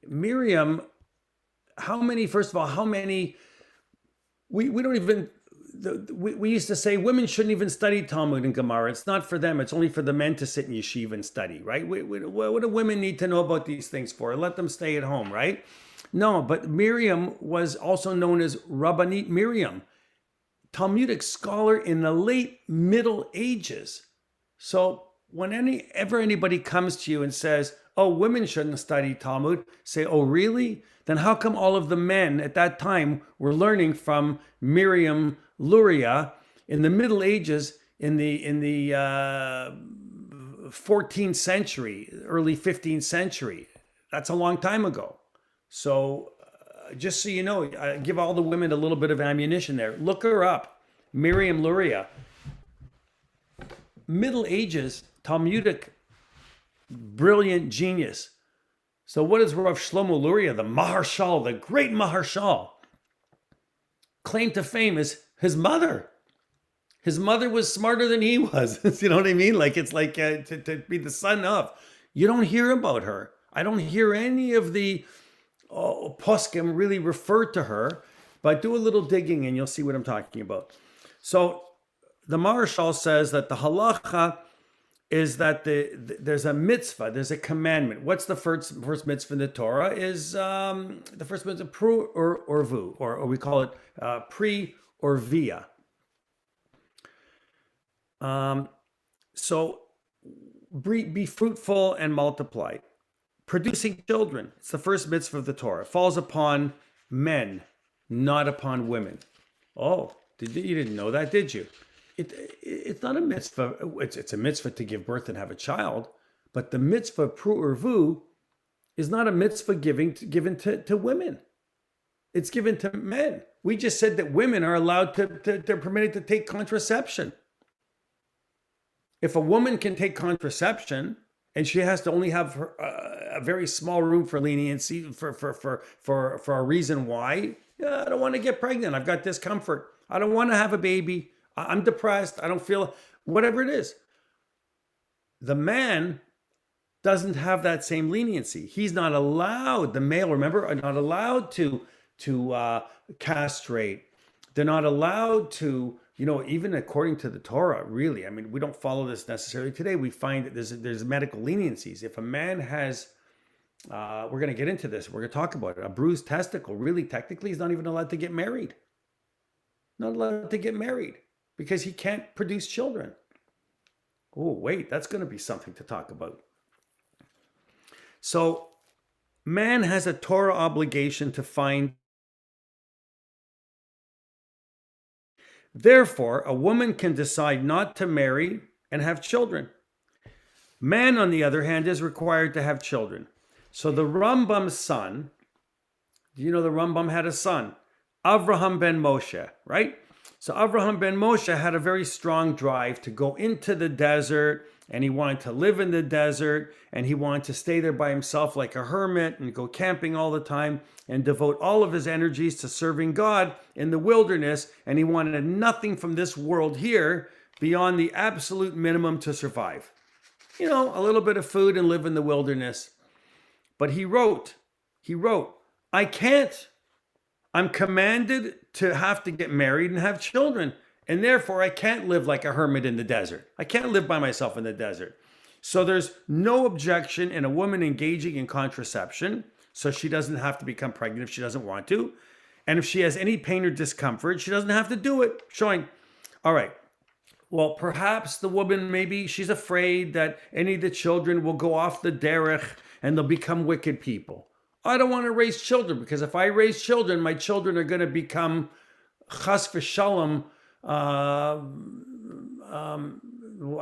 Miriam, we don't even, we used to say women shouldn't even study Talmud and Gemara. It's not for them. It's only for the men to sit in yeshiva and study, right? What do women need to know about these things for? Let them stay at home, right? No, but Miriam was also known as Rabbanit Miriam, Talmudic scholar in the late Middle Ages. So whenever anybody comes to you and says, oh, women shouldn't study Talmud, say, oh, really? Then how come all of the men at that time were learning from Miriam Luria in the Middle Ages, in the 14th century, early 15th century? That's a long time ago. So just so you know, I give all the women a little bit of ammunition there. Look her up, Miriam Luria. Middle Ages, Talmudic, brilliant genius. So what is Rav Shlomo Luria, the Maharshal, the great Maharshal, claim to fame is his mother. His mother was smarter than he was. You know what I mean? Like, it's like to be the son of. You don't hear about her. I don't hear any of the poskim really refer to her, but do a little digging and you'll see what I'm talking about. So the Maharshal says that the halacha is that there's a mitzvah, there's a commandment. What's the first mitzvah in the Torah? Is the first mitzvah pru or vu, or we call it pre or via. So be fruitful and multiply. Producing children, it's the first mitzvah of the Torah. It falls upon men, not upon women. Oh, you didn't know that, did you? It's not a mitzvah. It's a mitzvah to give birth and have a child, but the mitzvah pru or vu is not a mitzvah given to women. It's given to men. We just said that women are allowed they're permitted to take contraception. If a woman can take contraception and she has to only have a very small room for leniency for a reason why, yeah, I don't want to get pregnant. I've got discomfort. I don't want to have a baby. I'm depressed. I don't feel whatever it is. The man doesn't have that same leniency. He's not allowed, the male, remember, are not allowed to castrate. They're not allowed to, even according to the Torah, really, I mean, we don't follow this necessarily today. We find that there's medical leniencies. If a man has, we're going to get into this, we're going to talk about it, a bruised testicle, really technically he's not even allowed to get married. Not allowed to get married because he can't produce children. Oh, wait, that's going to be something to talk about. So man has a Torah obligation to find. Therefore, a woman can decide not to marry and have children. Man, on the other hand, is required to have children. So the Rambam's son, the Rambam had a son, Avraham ben Moshe, right? So Avraham ben Moshe had a very strong drive to go into the desert, and he wanted to live in the desert, and he wanted to stay there by himself like a hermit and go camping all the time and devote all of his energies to serving God in the wilderness. And he wanted nothing from this world here beyond the absolute minimum to survive. A little bit of food and live in the wilderness. But he wrote, I can't. I'm commanded to have to get married and have children. And therefore, I can't live like a hermit in the desert. I can't live by myself in the desert. So there's no objection in a woman engaging in contraception. So she doesn't have to become pregnant if she doesn't want to. And if she has any pain or discomfort, she doesn't have to do it. Showing, all right, well, perhaps the woman, maybe she's afraid that any of the children will go off the derech and they'll become wicked people. I don't want to raise children because if I raise children, my children are going to become chas v'shalom, I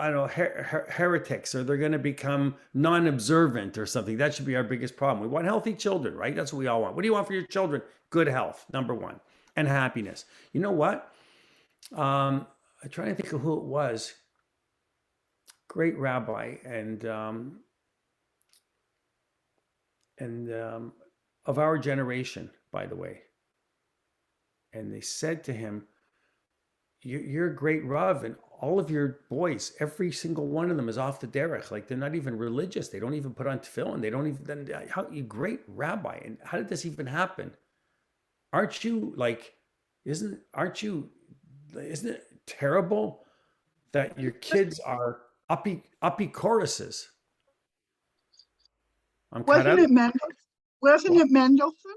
don't know, heretics, or they're going to become non-observant or something. That should be our biggest problem. We want healthy children, right? That's what we all want. What do you want for your children? Good health, number one, and happiness. You know what? I'm trying to think of who it was. Great rabbi and of our generation, by the way. And they said to him, you're a great Rav, and all of your boys, every single one of them is off the derech. Like, they're not even religious. They don't even put on tefillin. They don't even, how you great rabbi. And how did this even happen? Aren't you like, isn't it terrible that your kids are apikoruses? Wasn't it Mendelssohn? Wasn't it Mendelssohn?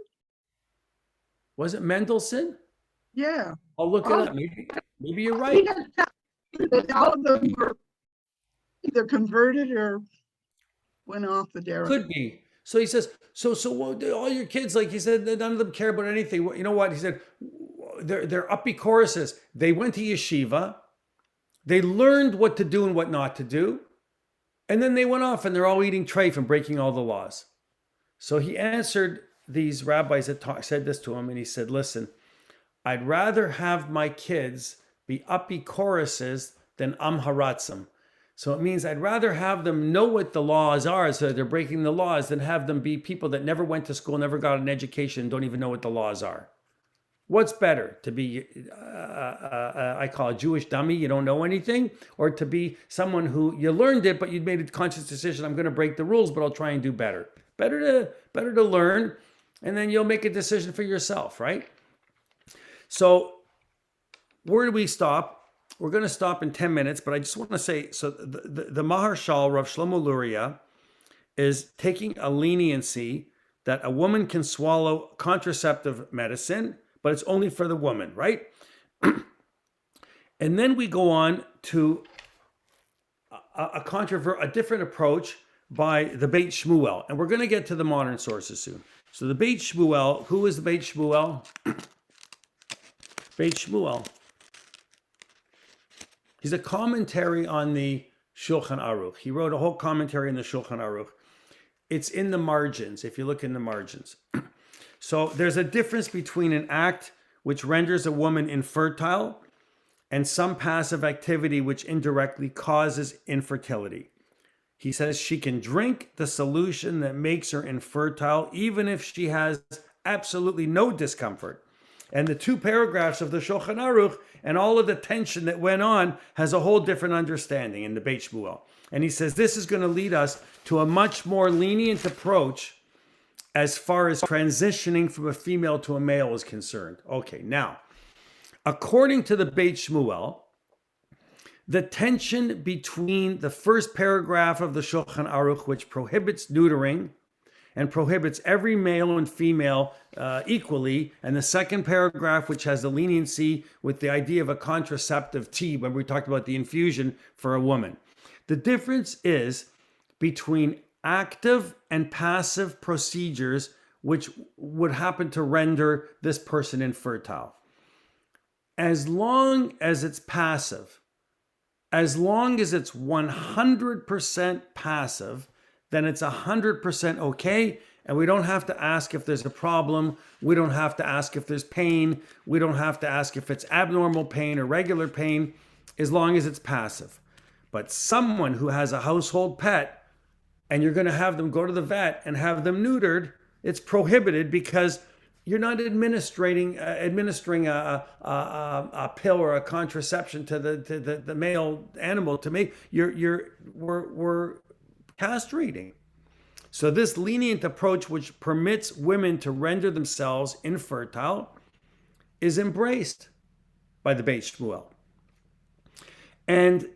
Was it Mendelssohn? Yeah. I'll look it up. Maybe you're right. All of them were either converted or went off the derech. Could be. So he says, so all your kids, like he said, none of them care about anything. You know what? He said, they're apikoruses. They went to yeshiva. They learned what to do and what not to do. And then they went off and they're all eating treif and breaking all the laws. So he answered these rabbis that said this to him, and he said, listen, I'd rather have my kids be apikoruses than amharatzim. So it means I'd rather have them know what the laws are so that they're breaking the laws than have them be people that never went to school, never got an education, don't even know what the laws are. What's better, to be, I call it Jewish dummy, you don't know anything, or to be someone who you learned it, but you made a conscious decision, I'm going to break the rules, but I'll try and do better. Better to learn, and then you'll make a decision for yourself, right? So where do we stop? We're going to stop in 10 minutes, but I just want to say, so the Maharshal, Rav Shlomo Luria, is taking a leniency that a woman can swallow contraceptive medicine, but it's only for the woman, right? And then we go on to a different approach by the Beit Shmuel. And we're going to get to the modern sources soon. So the Beit Shmuel, who is the Beit Shmuel? Beit Shmuel. He's a commentary on the Shulchan Aruch. He wrote a whole commentary in the Shulchan Aruch. It's in the margins, if you look in the margins. So there's a difference between an act which renders a woman infertile and some passive activity which indirectly causes infertility. He says she can drink the solution that makes her infertile even if she has absolutely no discomfort. And the 2 paragraphs of the Shulchan Aruch and all of the tension that went on has a whole different understanding in the Beit Shmuel. And he says this is going to lead us to a much more lenient approach as far as transitioning from a female to a male is concerned. Okay, now, according to the Beit Shmuel, the tension between the first paragraph of the Shulchan Aruch, which prohibits neutering and prohibits every male and female equally, and the second paragraph, which has the leniency with the idea of a contraceptive T, when we talked about the infusion for a woman. The difference is between active and passive procedures which would happen to render this person infertile. As long as it's passive, as long as it's 100% passive, then it's 100% okay, and we don't have to ask if there's a problem. We don't have to ask if there's pain. We don't have to ask if it's abnormal pain or regular pain, as long as it's passive. But someone who has a household pet, and you're going to have them go to the vet and have them neutered, it's prohibited because you're not administering a pill or a contraception to the male animal to make. We're castrating. So this lenient approach, which permits women to render themselves infertile, is embraced by the Beit Shmuel. And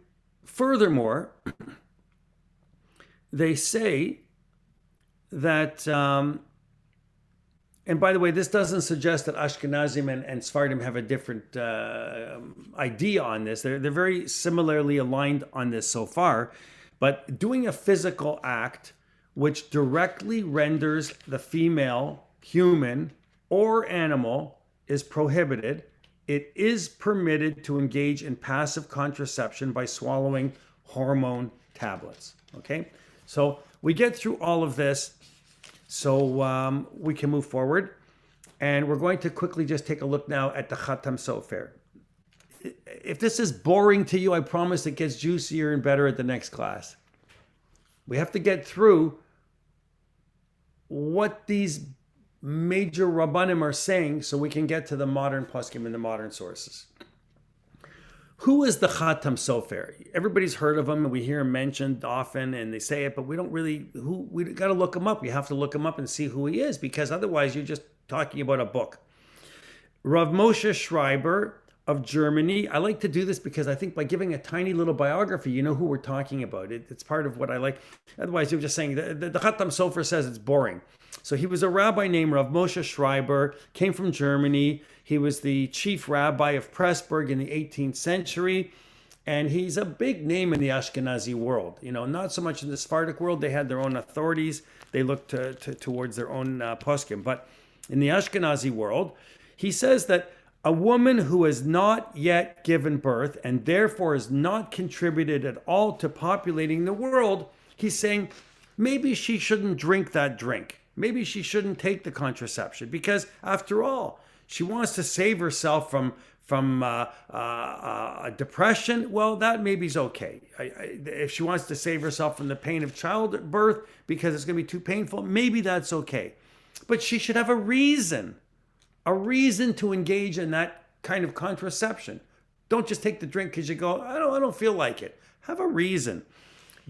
furthermore, they say that, and by the way, this doesn't suggest that Ashkenazim and Sephardim have a different idea on this. They're very similarly aligned on this so far. But doing a physical act which directly renders the female, human, or animal is prohibited. It is permitted to engage in passive contraception by swallowing hormone tablets. Okay? So we get through all of this so we can move forward. And we're going to quickly just take a look now at the Khatam Sofer. If this is boring to you, I promise it gets juicier and better at the next class. We have to get through what these major Rabbanim are saying so we can get to the modern poskim and the modern sources. Who is the Khatam Sofer? Everybody's heard of him and we hear him mentioned often and they say it, but we got to look him up. We have to look him up and see who he is, because otherwise you're just talking about a book. Rav Moshe Schreiber of Germany. I like to do this because I think by giving a tiny little biography, you know who we're talking about. It's part of what I like. Otherwise, you're just saying, the Khatam Sofer says it's boring. So he was a rabbi named Rav Moshe Schreiber, came from Germany. He was the chief rabbi of Pressburg in the 18th century. And he's a big name in the Ashkenazi world. You know, not so much in the Sephardic world. They had their own authorities. They looked towards their own poskim. But in the Ashkenazi world, he says that a woman who has not yet given birth and therefore has not contributed at all to populating the world, he's saying maybe she shouldn't drink that drink. Maybe she shouldn't take the contraception because, after all, she wants to save herself from depression. Well, that maybe is okay. If she wants to save herself from the pain of childbirth because it's going to be too painful, maybe that's okay. But she should have a reason to engage in that kind of contraception. Don't just take the drink because you go, I don't feel like it. Have a reason.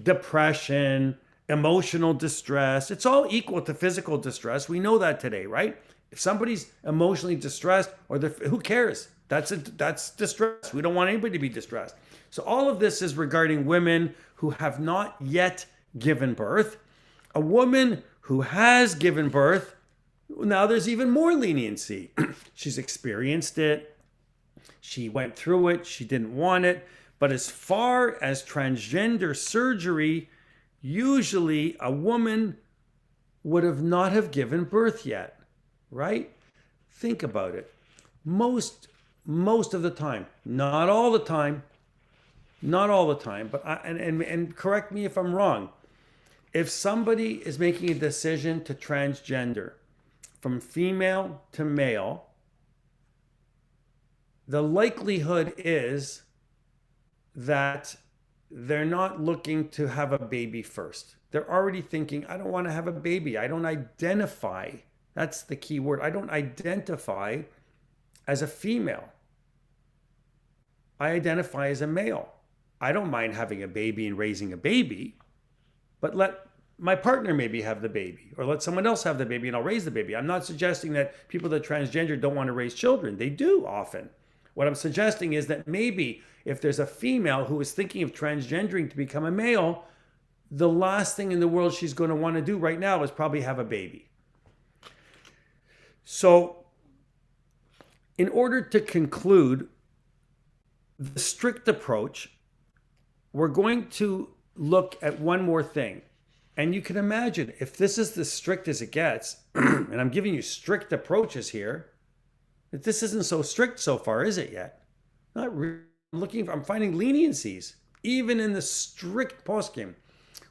Depression, emotional distress, it's all equal to physical distress. We know that today, right? If somebody's emotionally distressed, who cares? That's distress. We don't want anybody to be distressed. So all of this is regarding women who have not yet given birth. A woman who has given birth, now there's even more leniency. She's experienced it. She went through it. She didn't want it. But as far as transgender surgery, usually a woman would have not have given birth yet, right? Think about it. Most of the time, not all the time, but and correct me if I'm wrong. If somebody is making a decision to transgender from female to male, the likelihood is that they're not looking to have a baby first. They're already thinking, I don't want to have a baby. I don't identify. That's the key word. I don't identify as a female. I identify as a male. I don't mind having a baby and raising a baby, but let my partner maybe have the baby, or let someone else have the baby and I'll raise the baby. I'm not suggesting that people that are transgender don't want to raise children. They do often. What I'm suggesting is that maybe if there's a female who is thinking of transgendering to become a male, the last thing in the world she's going to want to do right now is probably have a baby. So, in order to conclude the strict approach, we're going to look at one more thing. And you can imagine, if this is as strict as it gets, and I'm giving you strict approaches here, that this isn't so strict so far, is it yet? Not really. I'm finding leniencies, even in the strict poskim.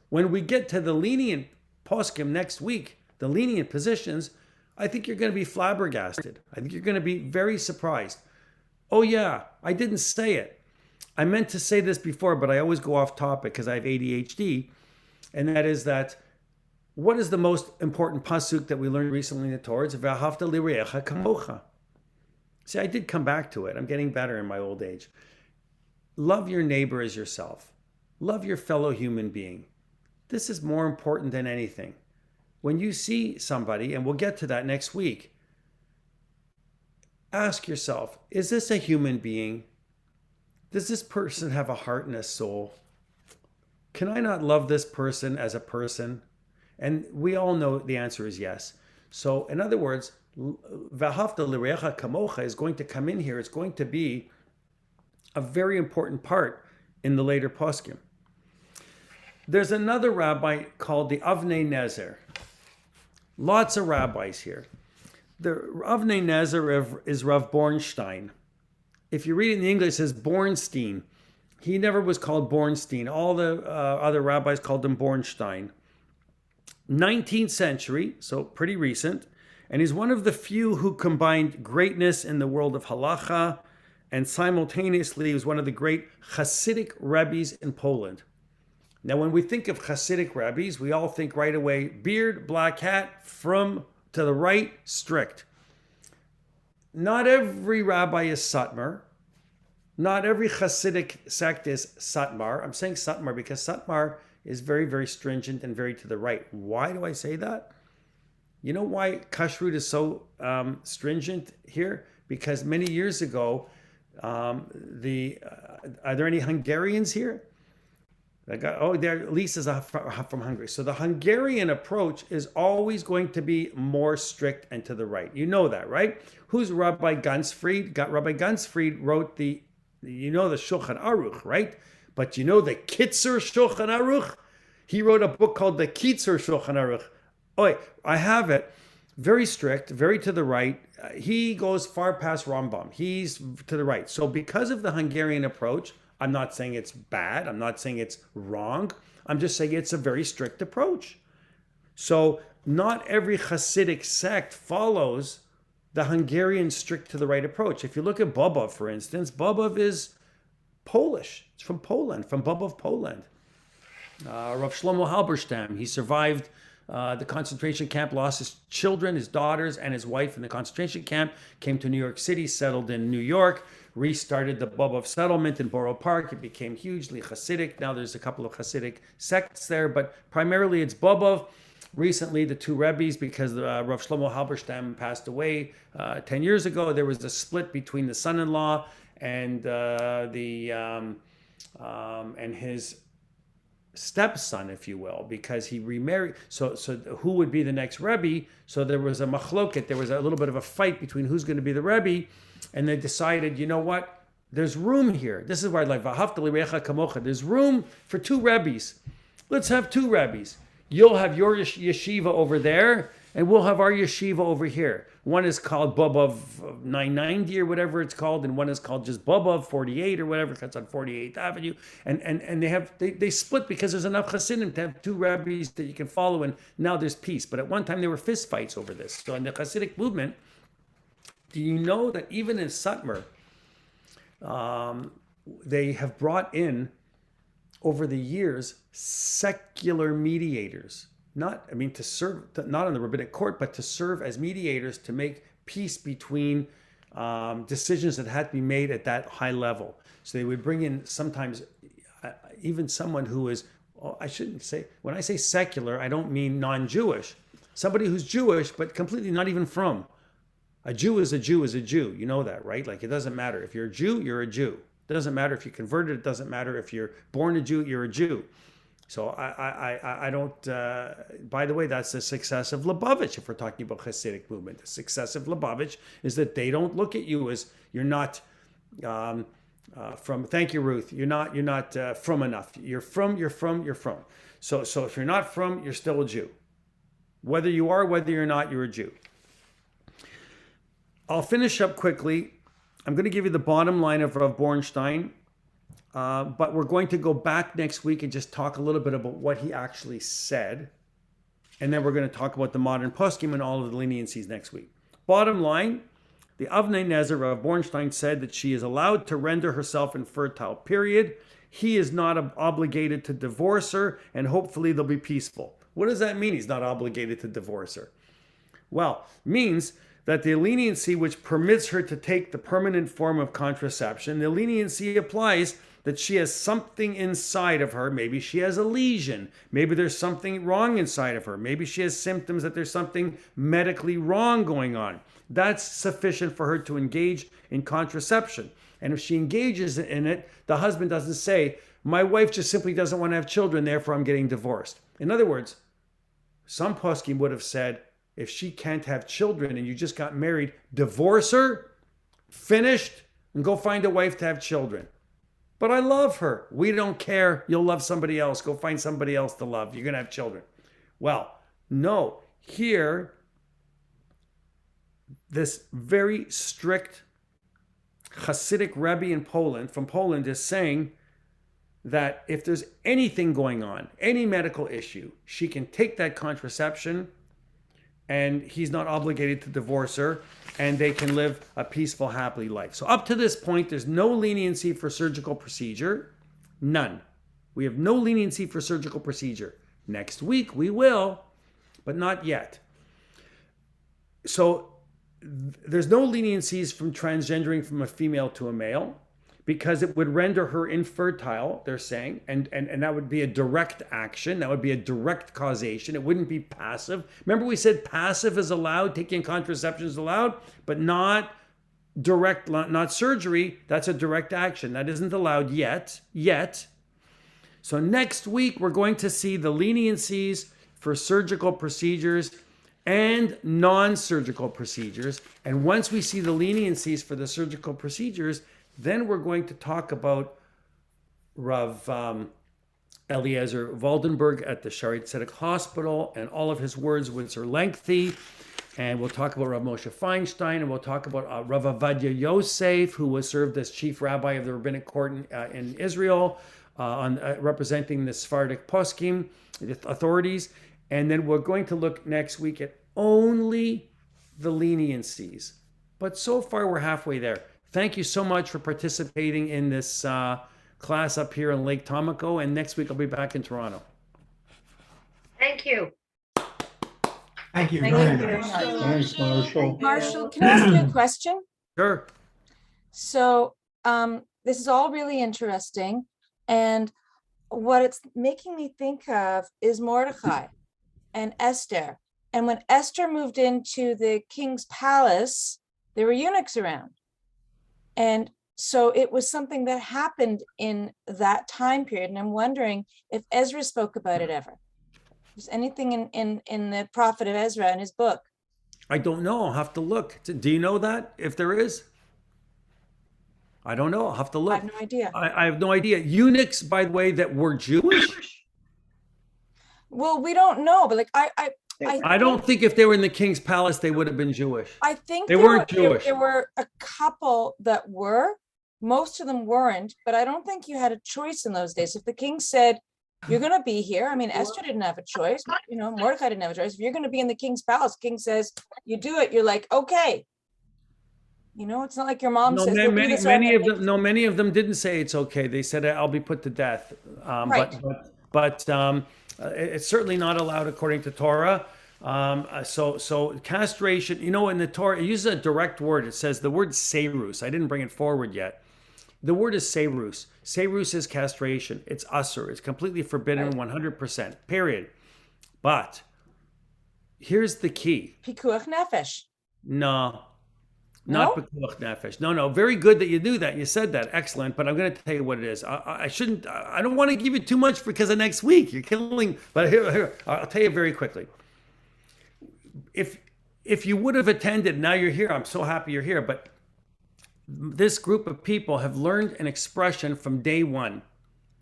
When we get to the lenient poskim next week, the lenient positions, I think you're going to be flabbergasted. I think you're going to be very surprised. Oh yeah, I didn't say it. I meant to say this before, but I always go off topic because I have ADHD. And that is that, what is the most important pasuk that we learned recently in the Torah? It's V'ahavta lirecha kamocha. See, I did come back to it. I'm getting better in my old age. Love your neighbor as yourself. Love your fellow human being. This is more important than anything. When you see somebody, and we'll get to that next week, ask yourself, is this a human being? Does this person have a heart and a soul? Can I not love this person as a person? And we all know the answer is yes. So in other words, V'ahavta lirecha kamocha is going to come in here. It's going to be a very important part in the later poskim. There's another rabbi called the Avnei Nezer. Lots of rabbis here. The Avnei Nezer is Rav Bornstein. If you read it in the English, it says Bornstein. He never was called Bornstein. All the other rabbis called him Bornstein. 19th century, so pretty recent. And he's one of the few who combined greatness in the world of Halacha, and simultaneously he was one of the great Hasidic rabbis in Poland. Now, when we think of Hasidic rabbis, we all think right away, beard, black hat, from to the right, strict. Not every rabbi is Satmar. Not every Hasidic sect is Satmar. I'm saying Satmar because Satmar is very, very stringent and very to the right. Why do I say that? You know why kashrut is so stringent here? Because many years ago, are there any Hungarians here? Lisa's from Hungary. So the Hungarian approach is always going to be more strict and to the right. You know that, right? Who's Rabbi Gansfried? Rabbi Gansfried wrote the Shulchan Aruch, right? But you know the Kitzer Shulchan Aruch? He wrote a book called the Kitzer Shulchan Aruch. Oh, I have it. Very strict, very to the right. He goes far past Rambam. He's to the right. So because of the Hungarian approach, I'm not saying it's bad. I'm not saying it's wrong. I'm just saying it's a very strict approach. So not every Hasidic sect follows the Hungarian strict to the right approach. If you look at Bobov, for instance, Bobov is Polish. It's from Poland, from Bobov, Poland. Rav Shlomo Halberstam, he survived the concentration camp, lost his children, his daughters, and his wife in the concentration camp, came to New York City, settled in New York, restarted the Bobov settlement in Borough Park. It became hugely Hasidic. Now there's a couple of Hasidic sects there, but primarily it's Bobov. Recently, the two Rebbes, because Rav Shlomo Halberstam passed away 10 years ago, there was a split between the son-in-law and his stepson, if you will, because he remarried. So who would be the next Rebbe? So there was a machloket. There was a little bit of a fight between who's going to be the Rebbe, and they decided, you know what? There's room here. This is where I like V'ahavta lirecha kamocha. There's room for two Rebbes. Let's have two Rebbes. You'll have your yeshiva over there, and we'll have our yeshiva over here. One is called Bobov 990 or whatever it's called, and one is called just Bobov 48 or whatever, because it's on 48th Avenue. And they split because there's enough Hasidim to have two rabbis that you can follow, and now there's peace. But at one time there were fist fights over this. So in the Hasidic movement, do you know that even in Satmar, they have brought in over the years secular mediators, not in the rabbinic court, but to serve as mediators to make peace between decisions that had to be made at that high level. So they would bring in sometimes even someone who is, I shouldn't say, when I say secular, I don't mean non-Jewish. Somebody who's Jewish, but completely not even from. A Jew is a Jew is a Jew. You know that, right? Like, it doesn't matter. If you're a Jew, you're a Jew. It doesn't matter if you converted. It doesn't matter if you're born a Jew, you're a Jew. So I don't, by the way, that's the success of Lubavitch. If we're talking about Hasidic movement, the success of Lubavitch is that they don't look at you as you're not from, thank you, Ruth. You're not from enough. You're from. So if you're not from, you're still a Jew. Whether you are, whether you're not, you're a Jew. I'll finish up quickly. I'm going to give you the bottom line of Rav Bornstein, but we're going to go back next week and just talk a little bit about what he actually said. And then we're going to talk about the modern poskim and all of the leniencies next week. Bottom line, the Avnei Nezer, Rav Bornstein, said that she is allowed to render herself infertile, period. He is not obligated to divorce her, and hopefully they'll be peaceful. What does that mean, he's not obligated to divorce her? Well, it means that the leniency which permits her to take the permanent form of contraception, the leniency applies that she has something inside of her. Maybe she has a lesion. Maybe there's something wrong inside of her. Maybe she has symptoms that there's something medically wrong going on. That's sufficient for her to engage in contraception. And if she engages in it, the husband doesn't say, my wife just simply doesn't want to have children, therefore I'm getting divorced. In other words, some poskim would have said, if she can't have children and you just got married, divorce her, finished, and go find a wife to have children. But I love her. We don't care. You'll love somebody else. Go find somebody else to love. You're going to have children. Well, no. Here, this very strict Hasidic Rebbe from Poland is saying that if there's anything going on, any medical issue, she can take that contraception and he's not obligated to divorce her, and they can live a peaceful, happy life. So up to this point, there's no leniency for surgical procedure. None. We have no leniency for surgical procedure. Next week, we will, but not yet. So there's no leniencies from transgendering from a female to a male, because it would render her infertile, they're saying, and that would be a direct action. That would be a direct causation. It wouldn't be passive. Remember we said passive is allowed, taking contraception is allowed, but not direct, not surgery. That's a direct action. That isn't allowed yet. So next week, we're going to see the leniencies for surgical procedures and non-surgical procedures. And once we see the leniencies for the surgical procedures, then we're going to talk about Rav Eliezer Waldenberg at the Shaare Tzedek Hospital and all of his words, which are lengthy. And we'll talk about Rav Moshe Feinstein, and we'll talk about Rav Avadia Yosef, who was served as chief rabbi of the rabbinic court in Israel, representing the Sephardic poskim, the authorities. And then we're going to look next week at only the leniencies. But so far, we're halfway there. Thank you so much for participating in this class up here in Lake Tomahawk, and next week I'll be back in Toronto. Thank you. Thank you. Thank very you. much. Thanks, Marshall. Marshall, can I ask you a question? Sure. So this is all really interesting. And what it's making me think of is Mordechai and Esther. And when Esther moved into the king's palace, there were eunuchs around. And so it was something that happened in that time period. And I'm wondering if Ezra spoke about it ever. Is anything in the prophet of Ezra in his book? I don't know. I'll have to look. Do you know that, if there is? I don't know. I'll have to look. I have no idea. I have no idea. Eunuchs, by the way, that were Jewish? Well, we don't know, but like I don't think if they were in the king's palace, they would have been Jewish. I think They weren't Jewish. There were a couple that were. Most of them weren't, but I don't think you had a choice in those days. If the king said, you're going to be here. I mean, Esther didn't have a choice. You know, Mordecai didn't have a choice. If you're going to be in the king's palace, king says, you do it. You're like, okay. You know, it's not like your mom No, says, "We'll do many, this," or I'm many gonna of make them. No, many of them didn't say it's okay. They said I'll be put to death. Right. But it's certainly not allowed according to Torah. So castration. You know, in the Torah, it uses a direct word. It says the word serus. I didn't bring it forward yet. The word is serus. Serus is castration. It's usur. It's completely forbidden, 100%. Period. But here's the key. Pikuach nefesh. No. Not No? Pekuach Nefesh. No. Very good that you do that. You said that. Excellent. But I'm going to tell you what it is. I shouldn't, I don't want to give you too much because of next week. You're killing. But here, I'll tell you very quickly. If you would have attended, now you're here. I'm so happy you're here. But this group of people have learned an expression from day one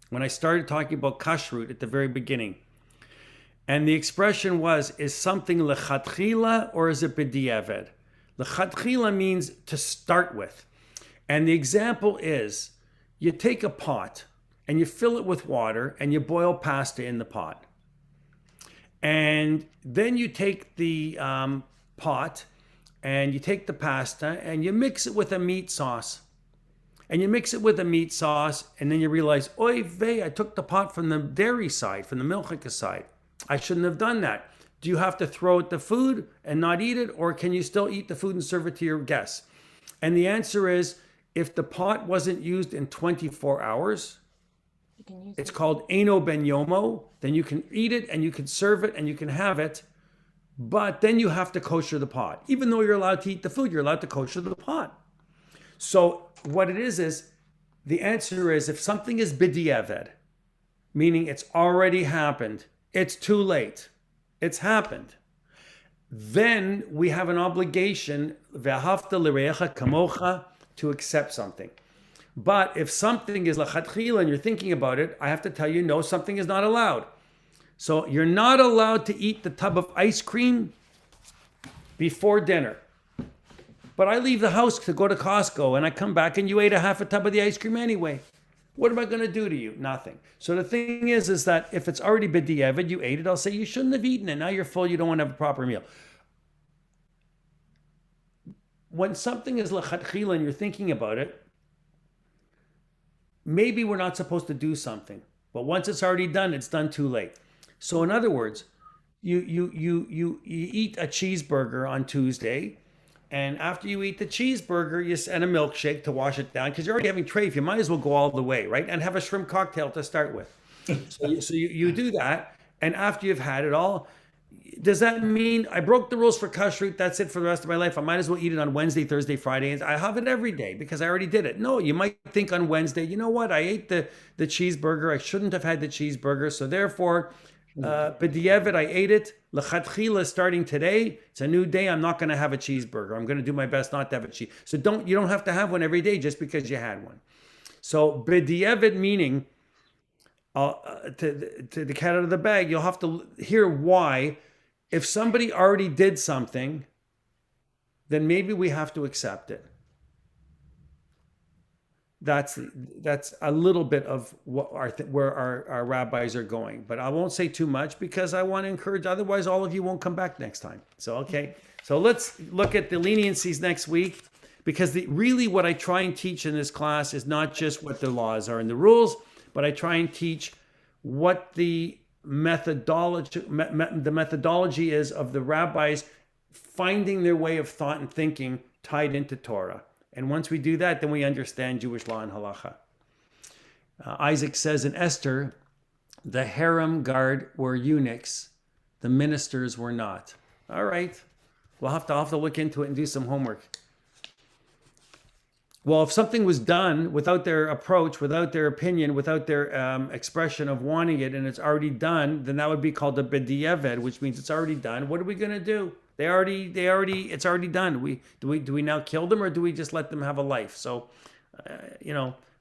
when I started talking about kashrut at the very beginning. And the expression was, is something lechatchila or is it b'diavad? Lechatchila means to start with. And the example is, you take a pot and you fill it with water and you boil pasta in the pot. And then you take the pot and you take the pasta and you mix it with a meat sauce. And you mix it with a meat sauce and then you realize, oy vey, I took the pot from the dairy side, from the milchika side. I shouldn't have done that. Do you have to throw out the food and not eat it, or can you still eat the food and serve it to your guests? And the answer is, if the pot wasn't used in 24 hours, You can use it's it. called Eno Ben Yomo, then you can eat it and you can serve it and you can have it, but then you have to kosher the pot. Even though you're allowed to eat the food, you're allowed to kosher the pot. So what it is the answer is, if something is b'diavad, meaning it's already happened, it's too late. It's happened. Then we have an obligation, ve'ahavta l'reacha kamocha, to accept something. But if something is lachatchila and you're thinking about it, I have to tell you, no, something is not allowed. So you're not allowed to eat the tub of ice cream before dinner. But I leave the house to go to Costco and I come back and you ate a half a tub of the ice cream anyway. What am I going to do to you? Nothing. So the thing is that if it's already b'diavad, you ate it, I'll say you shouldn't have eaten it. Now you're full, you don't want to have a proper meal. When something is lechatchila and you're thinking about it, maybe we're not supposed to do something. But once it's already done, it's done too late. So in other words, you eat a cheeseburger on Tuesday, and after you eat the cheeseburger, and a milkshake to wash it down, because you're already having treif, you might as well go all the way, right? And have a shrimp cocktail to start with. So you do that, and after you've had it all, does that mean I broke the rules for kashrut? That's it for the rest of my life. I might as well eat it on Wednesday, Thursday, Friday, and I have it every day because I already did it. No, you might think on Wednesday, you know what? I ate the cheeseburger. I shouldn't have had the cheeseburger. So therefore, b'diavad, I ate it. L'chatchila, starting today, it's a new day. I'm not going to have a cheeseburger. I'm going to do my best not to have a cheese. So you don't have to have one every day just because you had one. So b'diavad meaning, to the cat out of the bag, you'll have to hear why. If somebody already did something, then maybe we have to accept it. That's a little bit of what where our rabbis are going. But I won't say too much because I want to encourage, otherwise all of you won't come back next time. So, okay. So let's look at the leniencies next week, because really what I try and teach in this class is not just what the laws are and the rules, but I try and teach what the methodology is of the rabbis finding their way of thought and thinking tied into Torah. And once we do that, then we understand Jewish law and halacha. Isaac says in Esther, the harem guard were eunuchs, the ministers were not. All right, I'll have to look into it and do some homework. Well, if something was done without their approach, without their opinion, without their expression of wanting it, and it's already done, then that would be called a b'diavad, which means it's already done. What are we going to do? It's already done. Do we now kill them, or do we just let them have a life? So,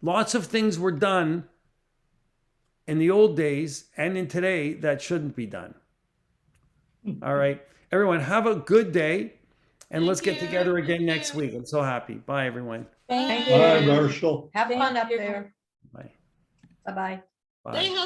lots of things were done in the old days and in today that shouldn't be done. All right, everyone, have a good day, and let's get together again next week. I'm so happy. Bye, everyone. Thank Bye, you. Marshall. Have fun up you. there. Bye. Bye-bye. Bye.